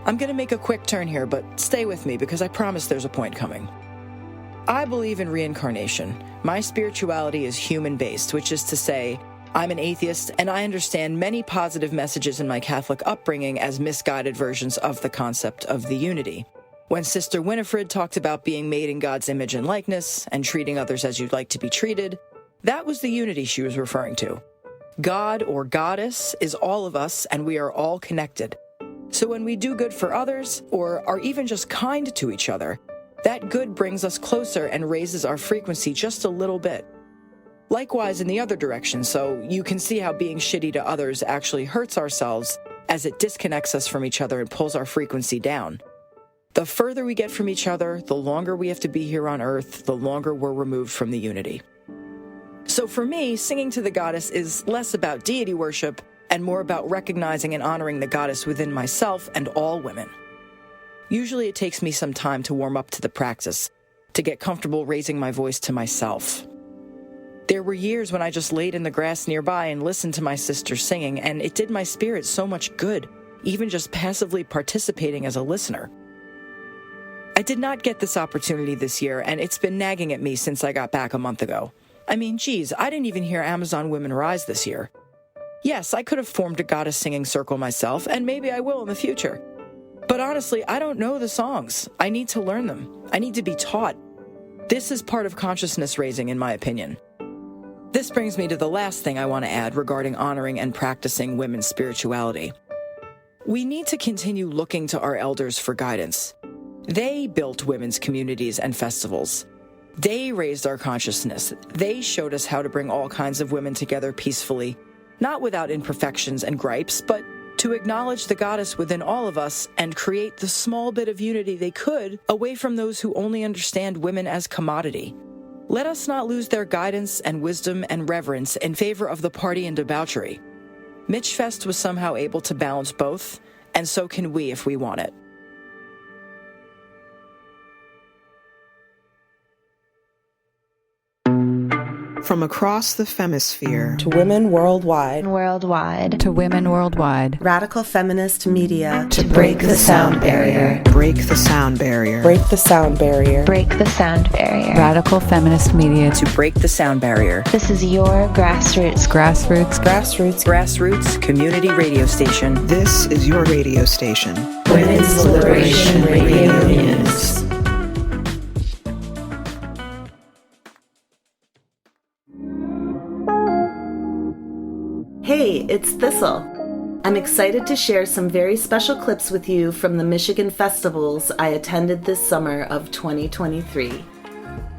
S11: I'm going to make a quick turn here, but stay with me because I promise there's a point coming. I believe in reincarnation. My spirituality is human-based, which is to say, I'm an atheist and I understand many positive messages in my Catholic upbringing as misguided versions of the concept of the unity. When Sister Winifred talked about being made in God's image and likeness and treating others as you'd like to be treated, that was the unity she was referring to. God or goddess is all of us and we are all connected. So when we do good for others or are even just kind to each other, that good brings us closer and raises our frequency just a little bit. Likewise in the other direction, so you can see how being shitty to others actually hurts ourselves as it disconnects us from each other and pulls our frequency down. The further we get from each other, the longer we have to be here on Earth, the longer we're removed from the unity. So for me, singing to the goddess is less about deity worship and more about recognizing and honoring the goddess within myself and all women. Usually it takes me some time to warm up to the practice, to get comfortable raising my voice to myself. There were years when I just laid in the grass nearby and listened to my sister singing, and it did my spirit so much good, even just passively participating as a listener. I did not get this opportunity this year, and it's been nagging at me since I got back a month ago. I mean, geez, I didn't even hear Amazon Women Rise this year. Yes, I could have formed a goddess singing circle myself, and maybe I will in the future. But honestly, I don't know the songs. I need to learn them. I need to be taught. This is part of consciousness raising, in my opinion. This brings me to the last thing I want to add regarding honoring and practicing women's spirituality. We need to continue looking to our elders for guidance. They built women's communities and festivals. They raised our consciousness. They showed us how to bring all kinds of women together peacefully, not without imperfections and gripes, but to acknowledge the goddess within all of us and create the small bit of unity they could away from those who only understand women as commodity. Let us not lose their guidance and wisdom and reverence in favor of the party and debauchery. Mitchfest was somehow able to balance both, and so can we if we want it.
S6: From across the femisphere
S12: to women worldwide.
S3: To women worldwide.
S12: Radical feminist media to break the sound barrier.
S6: Break the sound barrier.
S12: Break the sound barrier.
S13: Break the sound barrier.
S3: Radical feminist media
S11: To break the sound barrier.
S13: This is your grassroots
S11: Community radio station.
S6: This is your radio station.
S12: Women's Liberation Radio News.
S8: Hey, it's Thistle. I'm excited to share some very special clips with you from the Michigan festivals I attended this summer of 2023.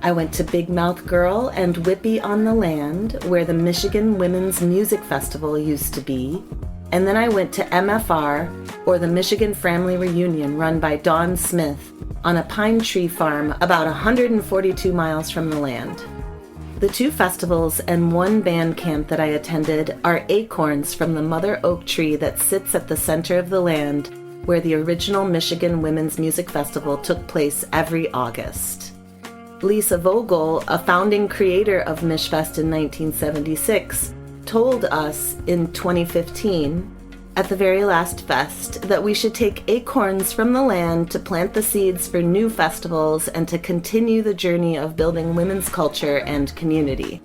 S8: I went to Big Mouth Girl and Whippy on the Land, where the Michigan Women's Music Festival used to be, and then I went to MFR, or the Michigan Family Reunion, run by Dawn Smith, on a pine tree farm about 142 miles from the land. The two festivals and one band camp that I attended are acorns from the mother oak tree that sits at the center of the land where the original Michigan Women's Music Festival took place every August. Lisa Vogel, a founding creator of Mishfest in 1976, told us in 2015 at the very last fest that we should take acorns from the land to plant the seeds for new festivals and to continue the journey of building women's culture and community.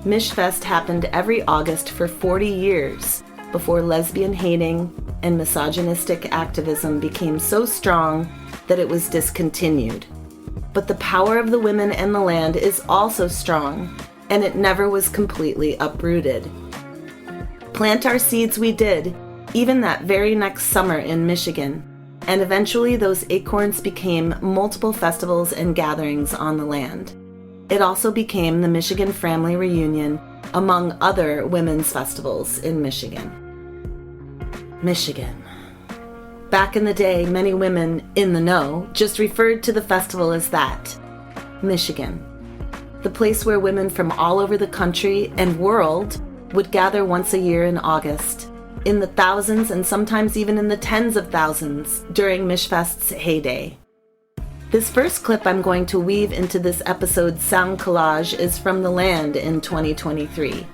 S8: Mishfest happened every August for 40 years before lesbian hating and misogynistic activism became so strong that it was discontinued. But the power of the women and the land is also strong, and it never was completely uprooted. Plant our seeds we did, even that very next summer in Michigan, and eventually those acorns became multiple festivals and gatherings on the land. It also became the Michigan Family Reunion, among other women's festivals in Michigan. Michigan. Back in the day, many women in the know just referred to the festival as that, Michigan. The place where women from all over the country and world would gather once a year in August, in the thousands and sometimes even in the tens of thousands during Mishfest's heyday. This first clip I'm going to weave into this episode's sound collage is from the land in 2023.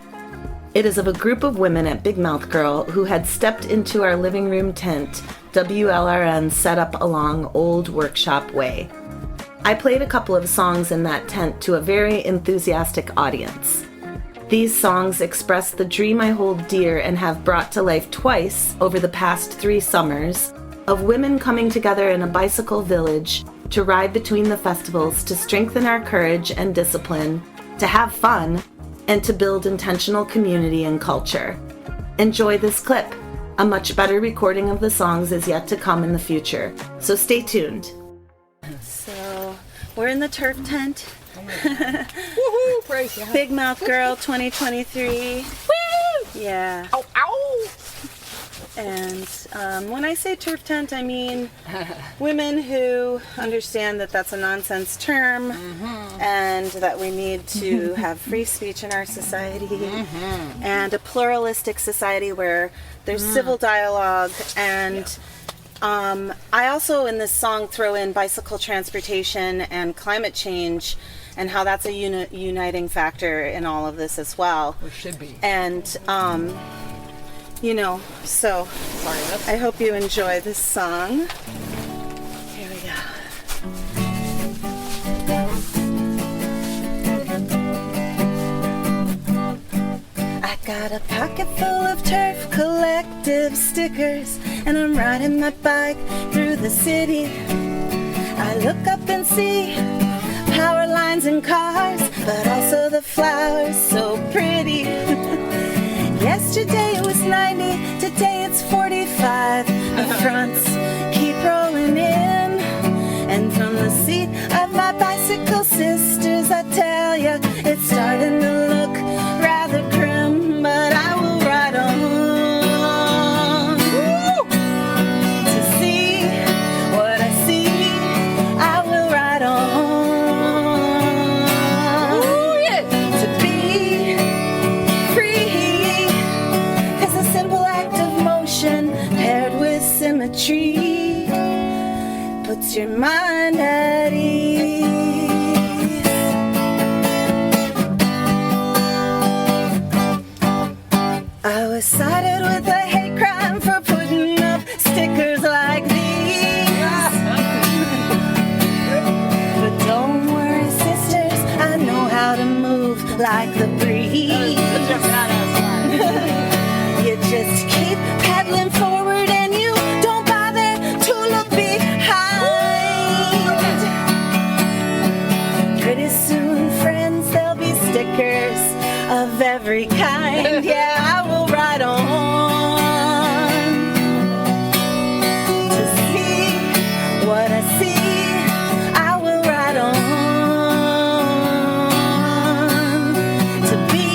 S8: It is of a group of women at Big Mouth Girl who had stepped into our living room tent, WLRN set up along Old Workshop Way. I played a couple of songs in that tent to a very enthusiastic audience. These songs express the dream I hold dear and have brought to life twice over the past 3 summers of women coming together in a bicycle village to ride between the festivals to strengthen our courage and discipline, to have fun, and to build intentional community and culture. Enjoy this clip. A much better recording of the songs is yet to come in the future, so stay tuned. So, we're in the turf tent.
S12: Woohoo! Praise God.
S8: Big Mouth Girl 2023.
S12: Woo!
S8: Yeah.
S12: Ow, ow!
S8: And when I say turf tent, I mean women who understand that that's a nonsense term and that we need to have free speech in our society and a pluralistic society where there's civil dialogue. And I also in this song throw in bicycle transportation and climate change and how that's a uniting factor in all of this as well.
S12: Or should be.
S8: And you know, so I hope you enjoy this song. Here we go. I got a pocket full of Turf Collective stickers, and I'm riding my bike through the city. I look up and see power lines and cars, but also the flowers so pretty. Yesterday it was 90, today it's 45. The fronts keep rolling in, and from the seat of my bicycle sister I tell you, it's starting to look rather grim, but I will ride on to see what I see. I will ride on to be free, 'cause a simple act of motion paired with symmetry puts your mind at ease. I was cited with a hate crime for putting up stickers like these. But don't worry, sisters, I know how to move like the breeze. You just keep pedaling forward and you don't bother to look behind. Pretty soon, friends, there'll be stickers of every kind. Yeah, I will ride on to see what I see. I will ride on to be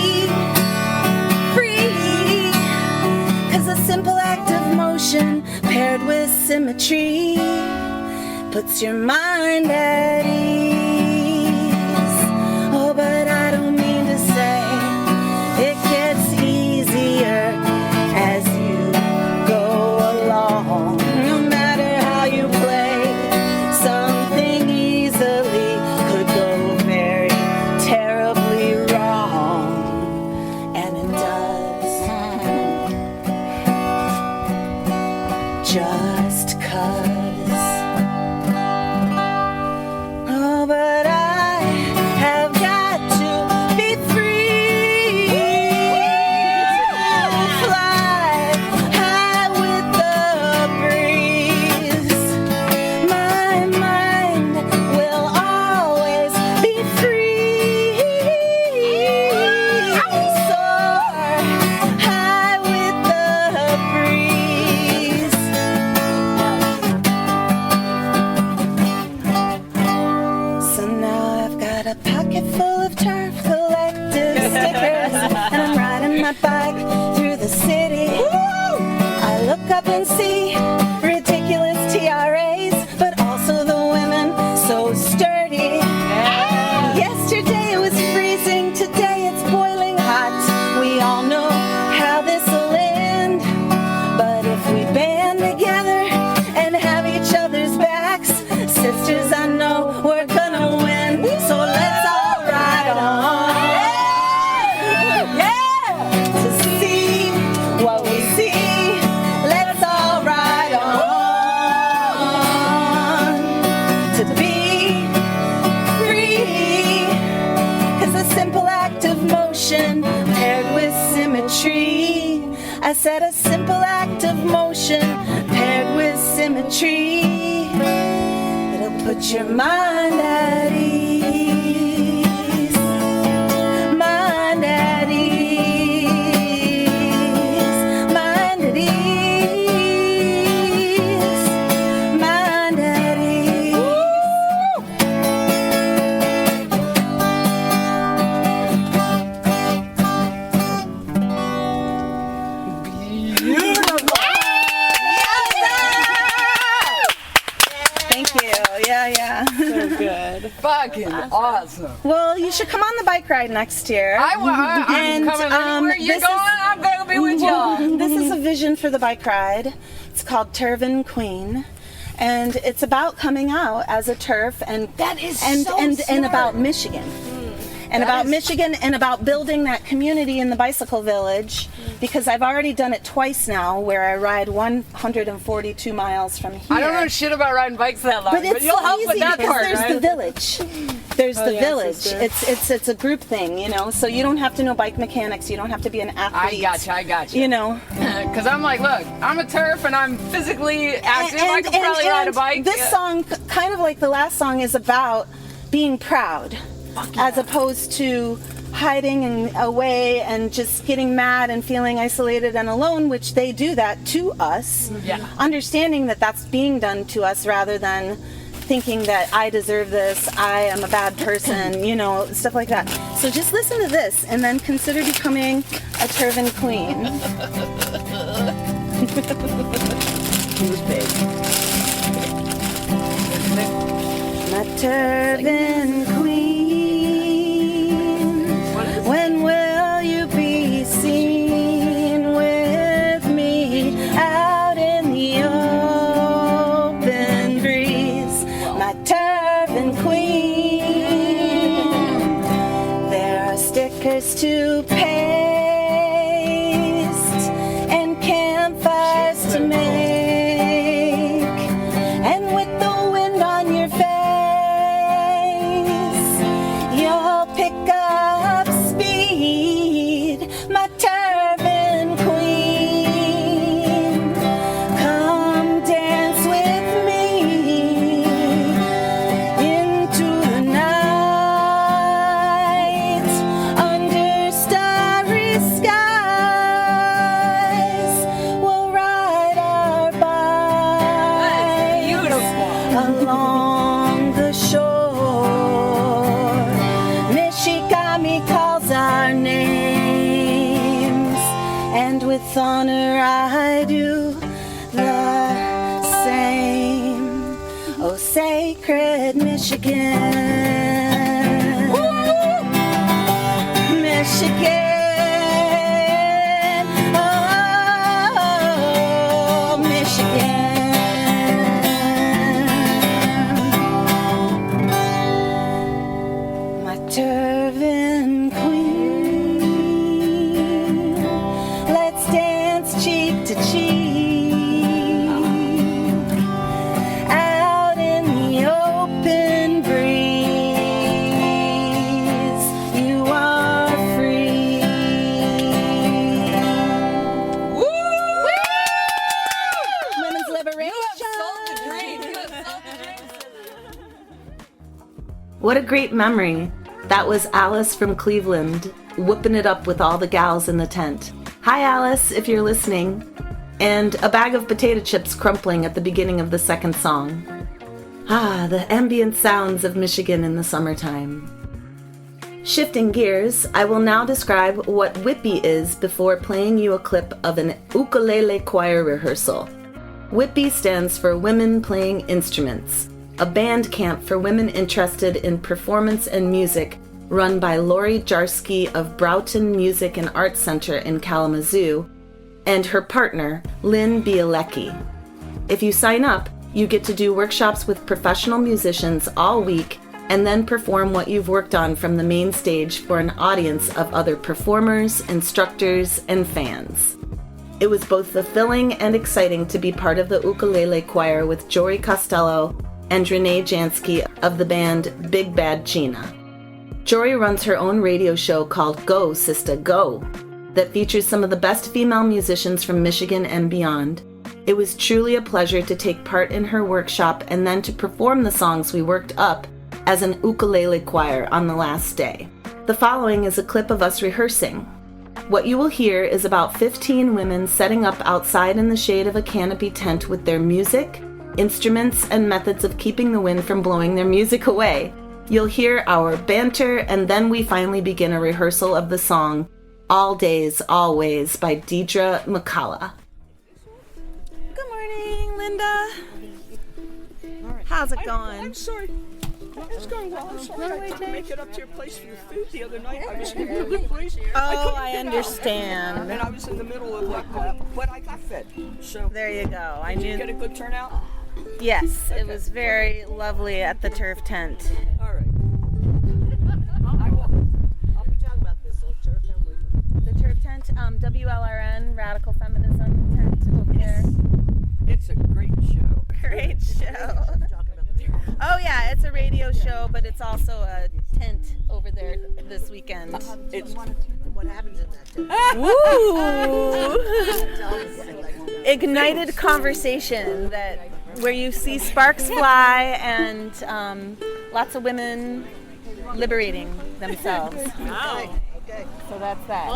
S8: free, 'cause a simple act of motion paired with symmetry puts your mind at ease. Oh, but I don't mean to say it gets easier as you go along. No matter how you play, something easily could go very terribly wrong. And it does. Just 'cause. Oh, but I have got to be free. Fly high with the breeze. My mind will always be free. Soar high with the breeze. So now I've got a pocket full of turf collective stickers, and I'm riding my bike through the city. I look up and see ridiculous TRAs, but also the women so sturdy. Yesterday it was freezing, today it's boiling hot. We all know how this'll end, but if we band together and have each other's backs, sisters, I know we're gonna win. So let's all ride on. Yeah! To see what we see. Let's all ride on. To be free. 'Cause a simple act of motion paired with symmetry. I said a simple act of motion paired with symmetry. It'll put your mind at ease. Mind at ease. Mind at ease. Mind at ease. Thank you. Yeah.
S9: So good.
S7: Fucking awesome.
S8: Well, you should come on the bike ride next year.
S7: I'm coming anywhere you're going. I'm going to be with y'all.
S8: This is a vision for the bike ride. It's called Turvan Queen. And it's about coming out as a TERF and
S7: That is
S8: and
S7: so
S8: and
S7: smart.
S8: about Michigan. And
S7: That
S8: about
S7: is-
S8: Michigan and about building that community in the bicycle village, because I've already done it twice now where I ride 142 miles from here.
S7: I don't know shit about riding bikes that long,
S8: But it's
S7: you'll
S8: so
S7: help
S8: easy
S7: with that
S8: because
S7: part,
S8: there's
S7: right?
S8: the village. There's the
S9: yeah,
S8: village.
S9: sister.
S8: It's a group thing, you know. So you don't have to know bike mechanics. You don't have to be an athlete.
S7: I got you.
S8: You know.
S7: Because I'm like, look, I'm a TERF and I'm physically active. I can probably ride a bike.
S8: This song, kind of like the last song, is about being proud, as opposed to hiding and away and just getting mad and feeling isolated and alone, which they do that to us.
S7: Yeah.
S8: Understanding that that's being done to us rather than thinking that I deserve this, I am a bad person, you know, stuff like that. So just listen to this and then consider becoming a turban queen.
S10: Who's big?
S8: My turban queen, when will you be seen with me out in the open breeze? My turban queen, there are stickers to paste and campfires to make. With honor I do the same. Oh, sacred Michigan. Woo! Michigan. Oh, Michigan. My turban queen. Cheek to cheek, out in the open breeze, you are free. Woo! Women's liberation. You have sold the dream. What a great memory. That was Alice from Cleveland, whooping it up with all the gals in the tent. Hi Alice, if you're listening, and a bag of potato chips crumpling at the beginning of the second song. Ah, the ambient sounds of Michigan in the summertime. Shifting gears, I will now describe what WIPI is before playing you a clip of an ukulele choir rehearsal. WIPI stands for Women Playing Instruments, a band camp for women interested in performance and music run by Lori Jarsky of Broughton Music and Arts Center in Kalamazoo, and her partner, Lynn Bielecki. If you sign up, you get to do workshops with professional musicians all week and then perform what you've worked on from the main stage for an audience of other performers, instructors, and fans. It was both fulfilling and exciting to be part of the ukulele choir with Jory Costello and Renee Jansky of the band Big Bad Gina. Jory runs her own radio show called Go, Sista, Go, that features some of the best female musicians from Michigan and beyond. It was truly a pleasure to take part in her workshop and then to perform the songs we worked up as an ukulele choir on the last day. The following is a clip of us rehearsing. What you will hear is about 15 women setting up outside in the shade of a canopy tent with their music, instruments, and methods of keeping the wind from blowing their music away. You'll hear our banter, and then we finally begin a rehearsal of the song All Days, Always by Nedra Johnson. Good morning, Linda. How's it going?
S14: I'm sorry. It's going well. I'm sorry I couldn't make it up to your place for your food the other night. I was in the place.
S8: I understand.
S14: And I was in the middle of but I got fed. So
S8: there you go.
S14: Did you get a good turnout?
S8: Yes, okay. It was very lovely at the turf tent.
S14: All right. I'll be talking about this turf tent.
S8: The turf tent, WLRN, Radical Feminism tent over there.
S14: It's a great show.
S8: Great show. Oh yeah, it's a radio show, but it's also a tent over there this weekend.
S14: It's what happens in that
S8: tent. Woo! Ignited conversation where you see sparks fly and lots of women liberating themselves.
S14: Wow. Okay.
S8: So that's that.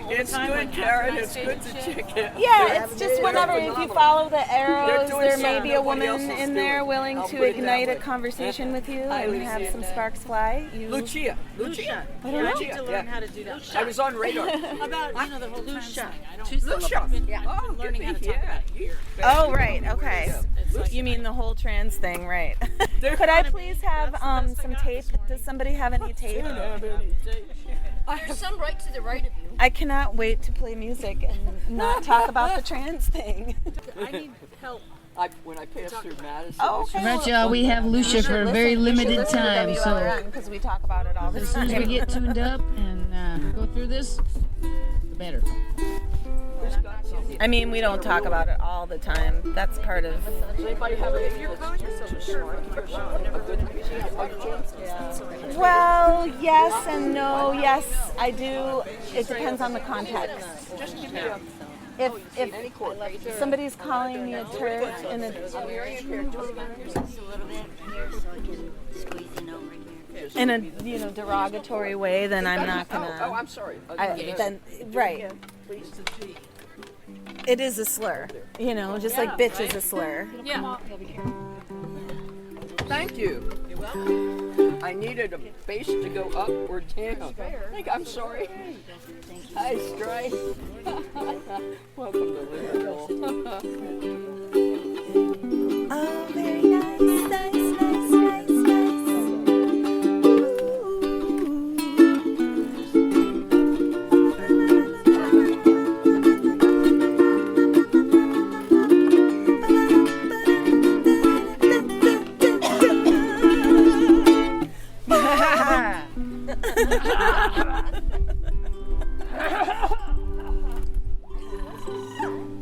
S14: It's good, Karen. It's good to check it.
S8: Yeah, it's just whenever, if you follow the arrows, there may be a woman in there willing to ignite a conversation with you and have some sparks fly.
S14: Lucia.
S8: I don't know.
S14: I need to learn how to do that. I was on radar.
S15: How about, the whole Lucia?
S14: Lucia.
S15: I'm learning how to talk about it.
S8: Oh, right. Okay. You mean the whole trans thing, right? Could I please have some tape? Does somebody have any tape?
S15: There's some right to the right of you.
S8: I cannot wait to play music and not talk about the trans thing.
S15: I need help.
S14: When I passed through Madison.
S8: Oh, okay.
S16: Right, y'all, we have Lucia for a very limited time, so
S8: because we talk about it all the
S16: as soon
S8: time.
S16: as we get tuned up and go through this, the better.
S8: I mean, we don't talk about it all the time. That's part of.
S14: If you're calling yourself a short,
S8: Well, yes and no. Yes, I do. It depends on the context.
S14: just give me a.
S8: If somebody's calling me a turd in a derogatory way, then I'm not gonna.
S14: Oh, I'm sorry.
S8: Right. It is a slur, just like bitch is a slur.
S15: Yeah.
S14: Thank you. You're welcome. I needed a bass to go up or down. I'm sorry. Hi, Strife. Welcome to Liverpool.
S8: Oh, very nice, nice, nice, nice, nice.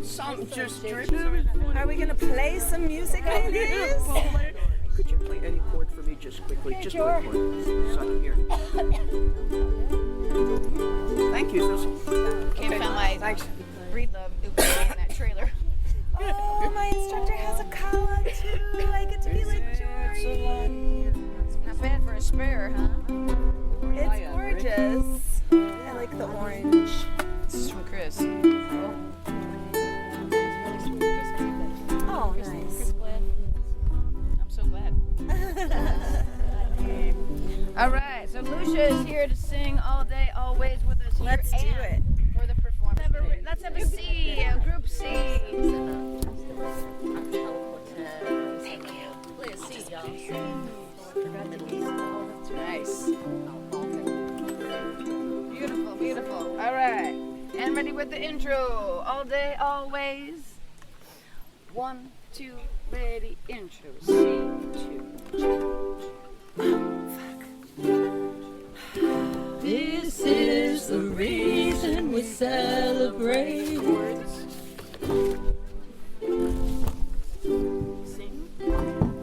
S14: Something just dripped.
S8: Are we gonna play some music, ladies?
S14: Could you play any chord for me just quickly? Just one chord. So I can hear. Thank you, Thistle.
S15: Can't find my breed love ukulele in that trailer.
S8: Oh, my instructor has a collar too. I get to be like Jory.
S15: Not bad for a spare, huh?
S8: It's gorgeous. I like the orange.
S15: This is from Chris.
S8: Oh, nice.
S15: I'm so glad. All right, so Lucia is here to sing all day, always with us here.
S8: Let's do it.
S15: For the performance. Let's have a C, a group C. Thank you. Play a C, y'all. Nice. Beautiful, beautiful. All right, and ready with the intro. All day, always. 1, 2, ready, intro. C, 2.
S16: This is the reason we celebrate.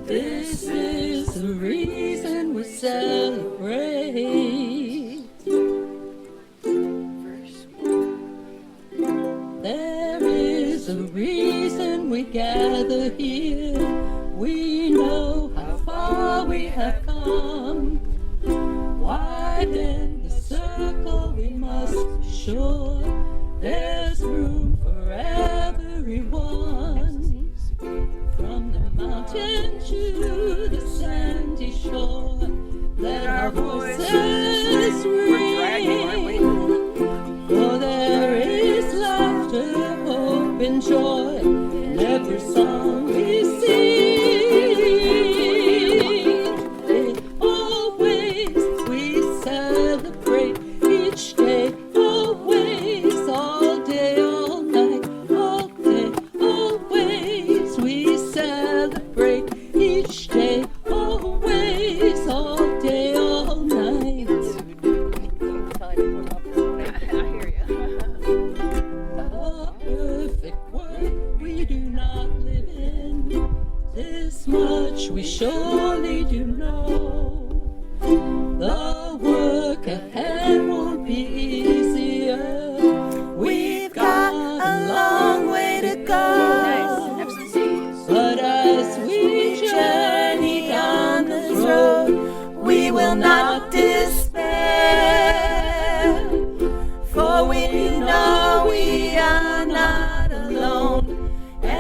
S16: This is the reason we celebrate. There is a reason we gather here. We know how far we have come. Widen the circle, we must be sure there's room for everyone. From the mountain to the sandy shore, let our voices ring. For there is laughter, hope, and joy in every song we sing. Always we celebrate each day, always, all day, all night, all day, always we celebrate each day, always, all day, all night. A perfect world we do not live in. This much we surely do know. The work ahead won't be easier. We've got a long way to go. But as we journey down this road, we will not despair.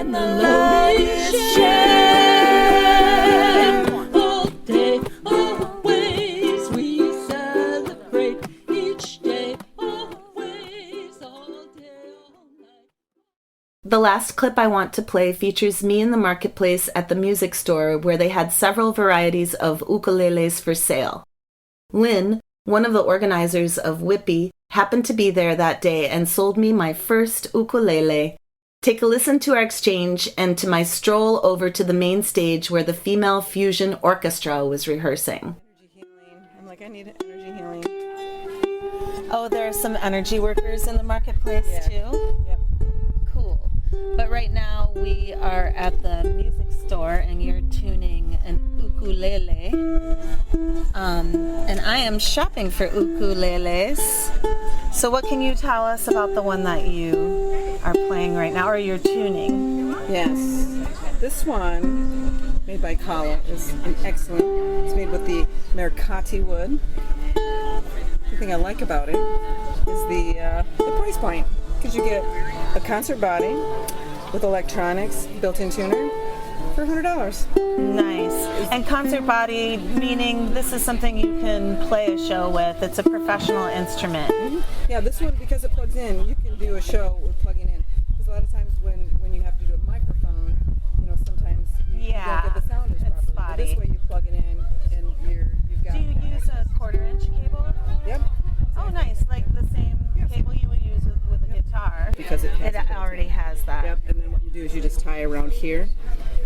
S16: and the love is shared. All day, always, we celebrate each day, always, all day, all night.
S12: The last clip I want to play features me in the marketplace at the music store where they had several varieties of ukuleles for sale. Lynn, one of the organizers of Whippy, happened to be there that day and sold me my first ukulele. Take a listen to our exchange and to my stroll over to the main stage where the female fusion orchestra was rehearsing.
S9: I'm like, I need energy healing.
S8: Oh, there are some energy workers in the marketplace too?
S9: Yep.
S8: Cool. But right now we are at the music store and you're tuning an ukulele. And I am shopping for ukuleles. So what can you tell us about the one that you are playing right now, or you're tuning?
S9: Yes. This one, made by Kala, is an excellent. It's made with the Mercati wood. The thing I like about it is the price point, because you get a concert body with electronics, built-in tuner, for $100.
S8: Nice. And concert body, meaning this is something you can play a show with. It's a professional instrument.
S9: Mm-hmm. Yeah, this one, because it plugs in, you can do a show with plugging in. Because a lot of times when you have to do a microphone, sometimes you don't get the sound as properly. But this way you plug it in and you've got...
S8: Do you use a 1/4-inch cable?
S9: Yep.
S8: Oh, nice. Like the same cable you would use with a guitar.
S9: Because it
S8: already has that.
S9: Yep, and then what you do is you just tie around here.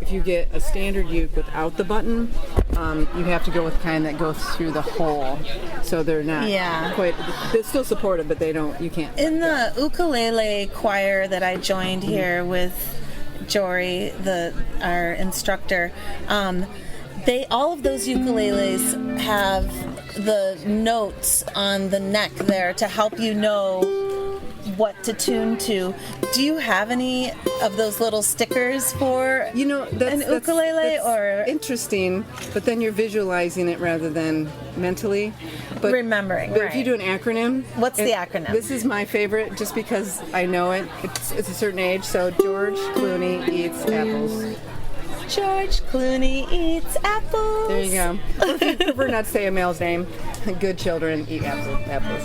S9: If you get a standard uke without the button, you have to go with kind that goes through the hole. So they're not quite, they're still supported, but you can't.
S8: In the ukulele choir that I joined here with Jory, our instructor, all of those ukuleles have the notes on the neck there to help you know what to tune to. Do you have any of those little stickers for an ukulele?
S9: That's interesting, but then you're visualizing it rather than mentally. But
S8: remembering,
S9: But if you do an acronym.
S8: What's the acronym?
S9: This is my favorite just because I know it. It's a certain age, so George Clooney eats apples.
S8: George Clooney eats apples.
S9: There you go. Or if you prefer not to say a male's name, good children eat apples.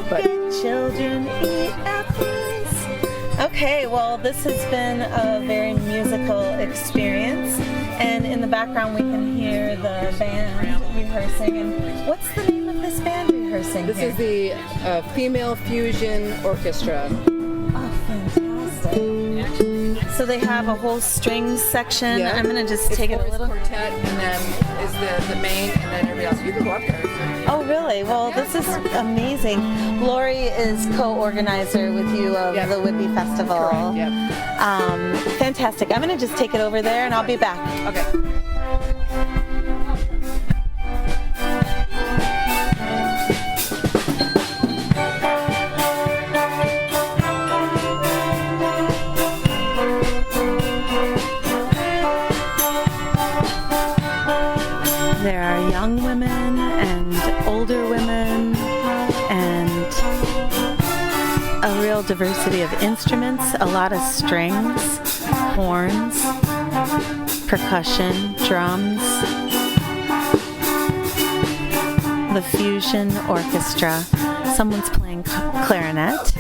S9: But
S8: good children eat apples. Okay, well, this has been a very musical experience. And in the background, we can hear the band rehearsing. And what's the name of this band rehearsing
S9: This
S8: here?
S9: is the Female Fusion Orchestra.
S8: Oh, fantastic. So they have a whole strings section.
S9: Yeah.
S8: I'm going to just take it a little.
S9: Quartet, and then is the main, and then everybody else. You can go up there.
S8: Oh, really? Well, this is amazing. Lori is co-organizer with you of the Whippy Festival.
S9: Correct, yep.
S8: Fantastic. I'm going to just take it over there, and I'll be back.
S9: Okay.
S8: There are young women and older women and a real diversity of instruments, a lot of strings, horns, percussion, drums. The fusion orchestra. Someone's playing clarinet.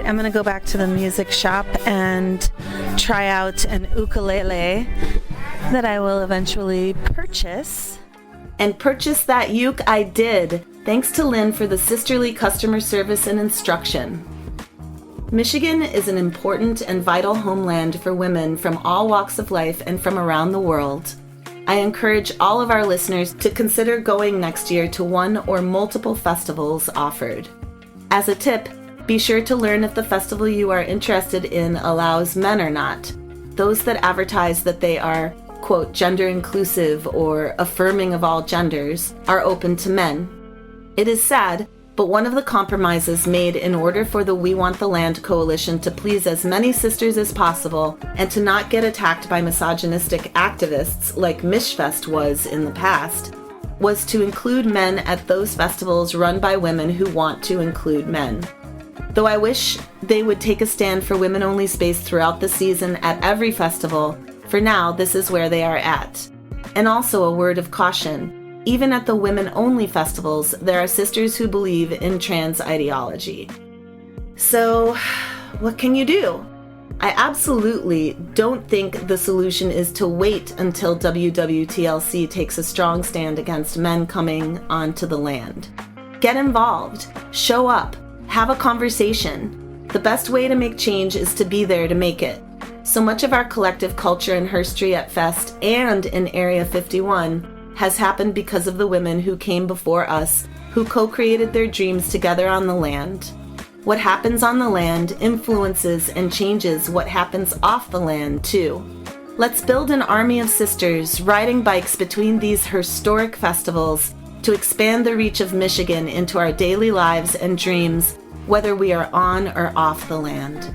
S8: I'm going to go back to the music shop and try out an ukulele that I will eventually purchase.
S12: And purchase that uke I did, thanks to Lynn for the sisterly customer service and instruction. Michigan is an important and vital homeland for women from all walks of life and from around the world. I encourage all of our listeners to consider going next year to one or multiple festivals offered. As a tip, be sure to learn if the festival you are interested in allows men or not. Those that advertise that they are quote, gender inclusive or affirming of all genders, are open to men. It is sad, but one of the compromises made in order for the We Want the Land coalition to please as many sisters as possible and to not get attacked by misogynistic activists like Mishfest was in the past, was to include men at those festivals run by women who want to include men. Though I wish they would take a stand for women-only space throughout the season at every festival, for now, this is where they are at. And also a word of caution. Even at the women-only festivals, there are sisters who believe in trans ideology. So, what can you do? I absolutely don't think the solution is to wait until WWTLC takes a strong stand against men coming onto the land. Get involved. Show up. Have a conversation. The best way to make change is to be there to make it. So much of our collective culture and history at Fest and in Area 51 has happened because of the women who came before us, who co-created their dreams together on the land. What happens on the land influences and changes what happens off the land, too. Let's build an army of sisters riding bikes between these historic festivals to expand the reach of Michigan into our daily lives and dreams, whether we are on or off the land.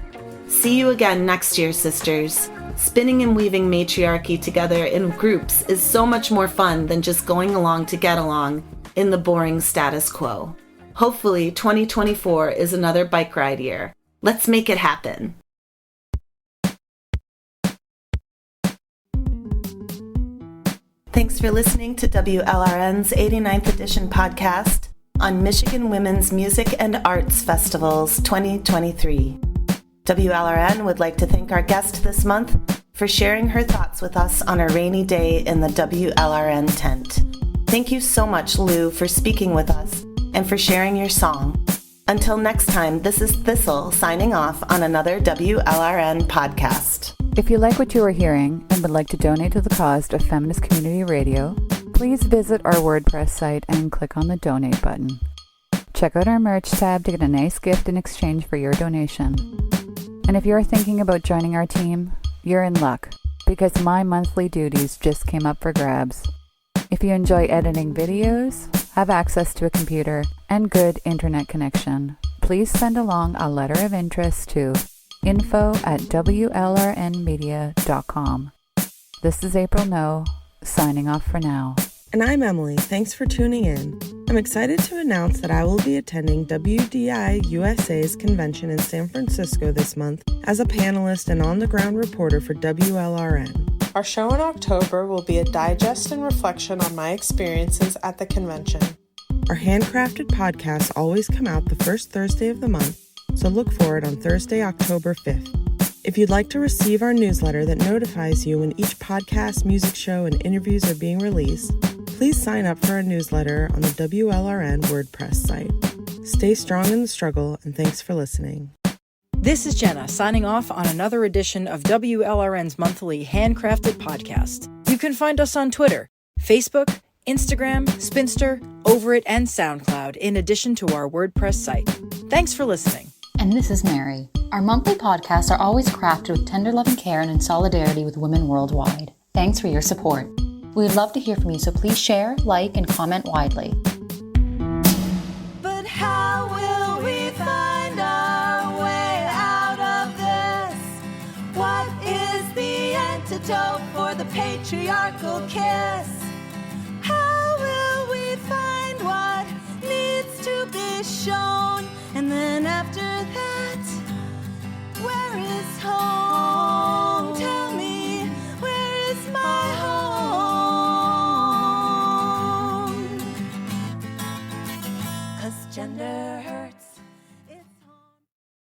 S12: See you again next year, sisters. Spinning and weaving matriarchy together in groups is so much more fun than just going along to get along in the boring status quo. Hopefully, 2024 is another bike ride year. Let's make it happen. Thanks for listening to WLRN's 89th edition podcast on Michigan Women's Music and Arts Festivals 2023. WLRN would like to thank our guest this month for sharing her thoughts with us on a rainy day in the WLRN tent. Thank you so much, Lou, for speaking with us and for sharing your song. Until next time, this is Thistle signing off on another WLRN podcast.
S3: If you like what you are hearing and would like to donate to the cause of feminist community radio, please visit our WordPress site and click on the donate button. Check out our merch tab to get a nice gift in exchange for your donation. And if you're thinking about joining our team, you're in luck, because my monthly duties just came up for grabs. If you enjoy editing videos, have access to a computer, and good internet connection, please send along a letter of interest to info@WLRNmedia.com. This is April Neault, signing off for now.
S17: And I'm Emily. Thanks for tuning in. I'm excited to announce that I will be attending WDI USA's convention in San Francisco this month as a panelist and on-the-ground reporter for WLRN.
S18: Our show in October will be a digest and reflection on my experiences at the convention.
S17: Our handcrafted podcasts always come out the first Thursday of the month, so look for it on Thursday, October 5th. If you'd like to receive our newsletter that notifies you when each podcast, music show, and interviews are being released, please sign up for our newsletter on the WLRN WordPress site. Stay strong in the struggle, and thanks for listening.
S11: This is Jenna, signing off on another edition of WLRN's monthly handcrafted podcast. You can find us on Twitter, Facebook, Instagram, Spinster, Overit, and SoundCloud, in addition to our WordPress site. Thanks for listening.
S4: And this is Mary. Our monthly podcasts are always crafted with tender love and care and in solidarity with women worldwide. Thanks for your support. We'd love to hear from you, so please share, like, and comment widely.
S19: But how will we find our way out of this? What is the antidote for the patriarchal kiss? How will we find what needs to be shown? And then after that, where is home?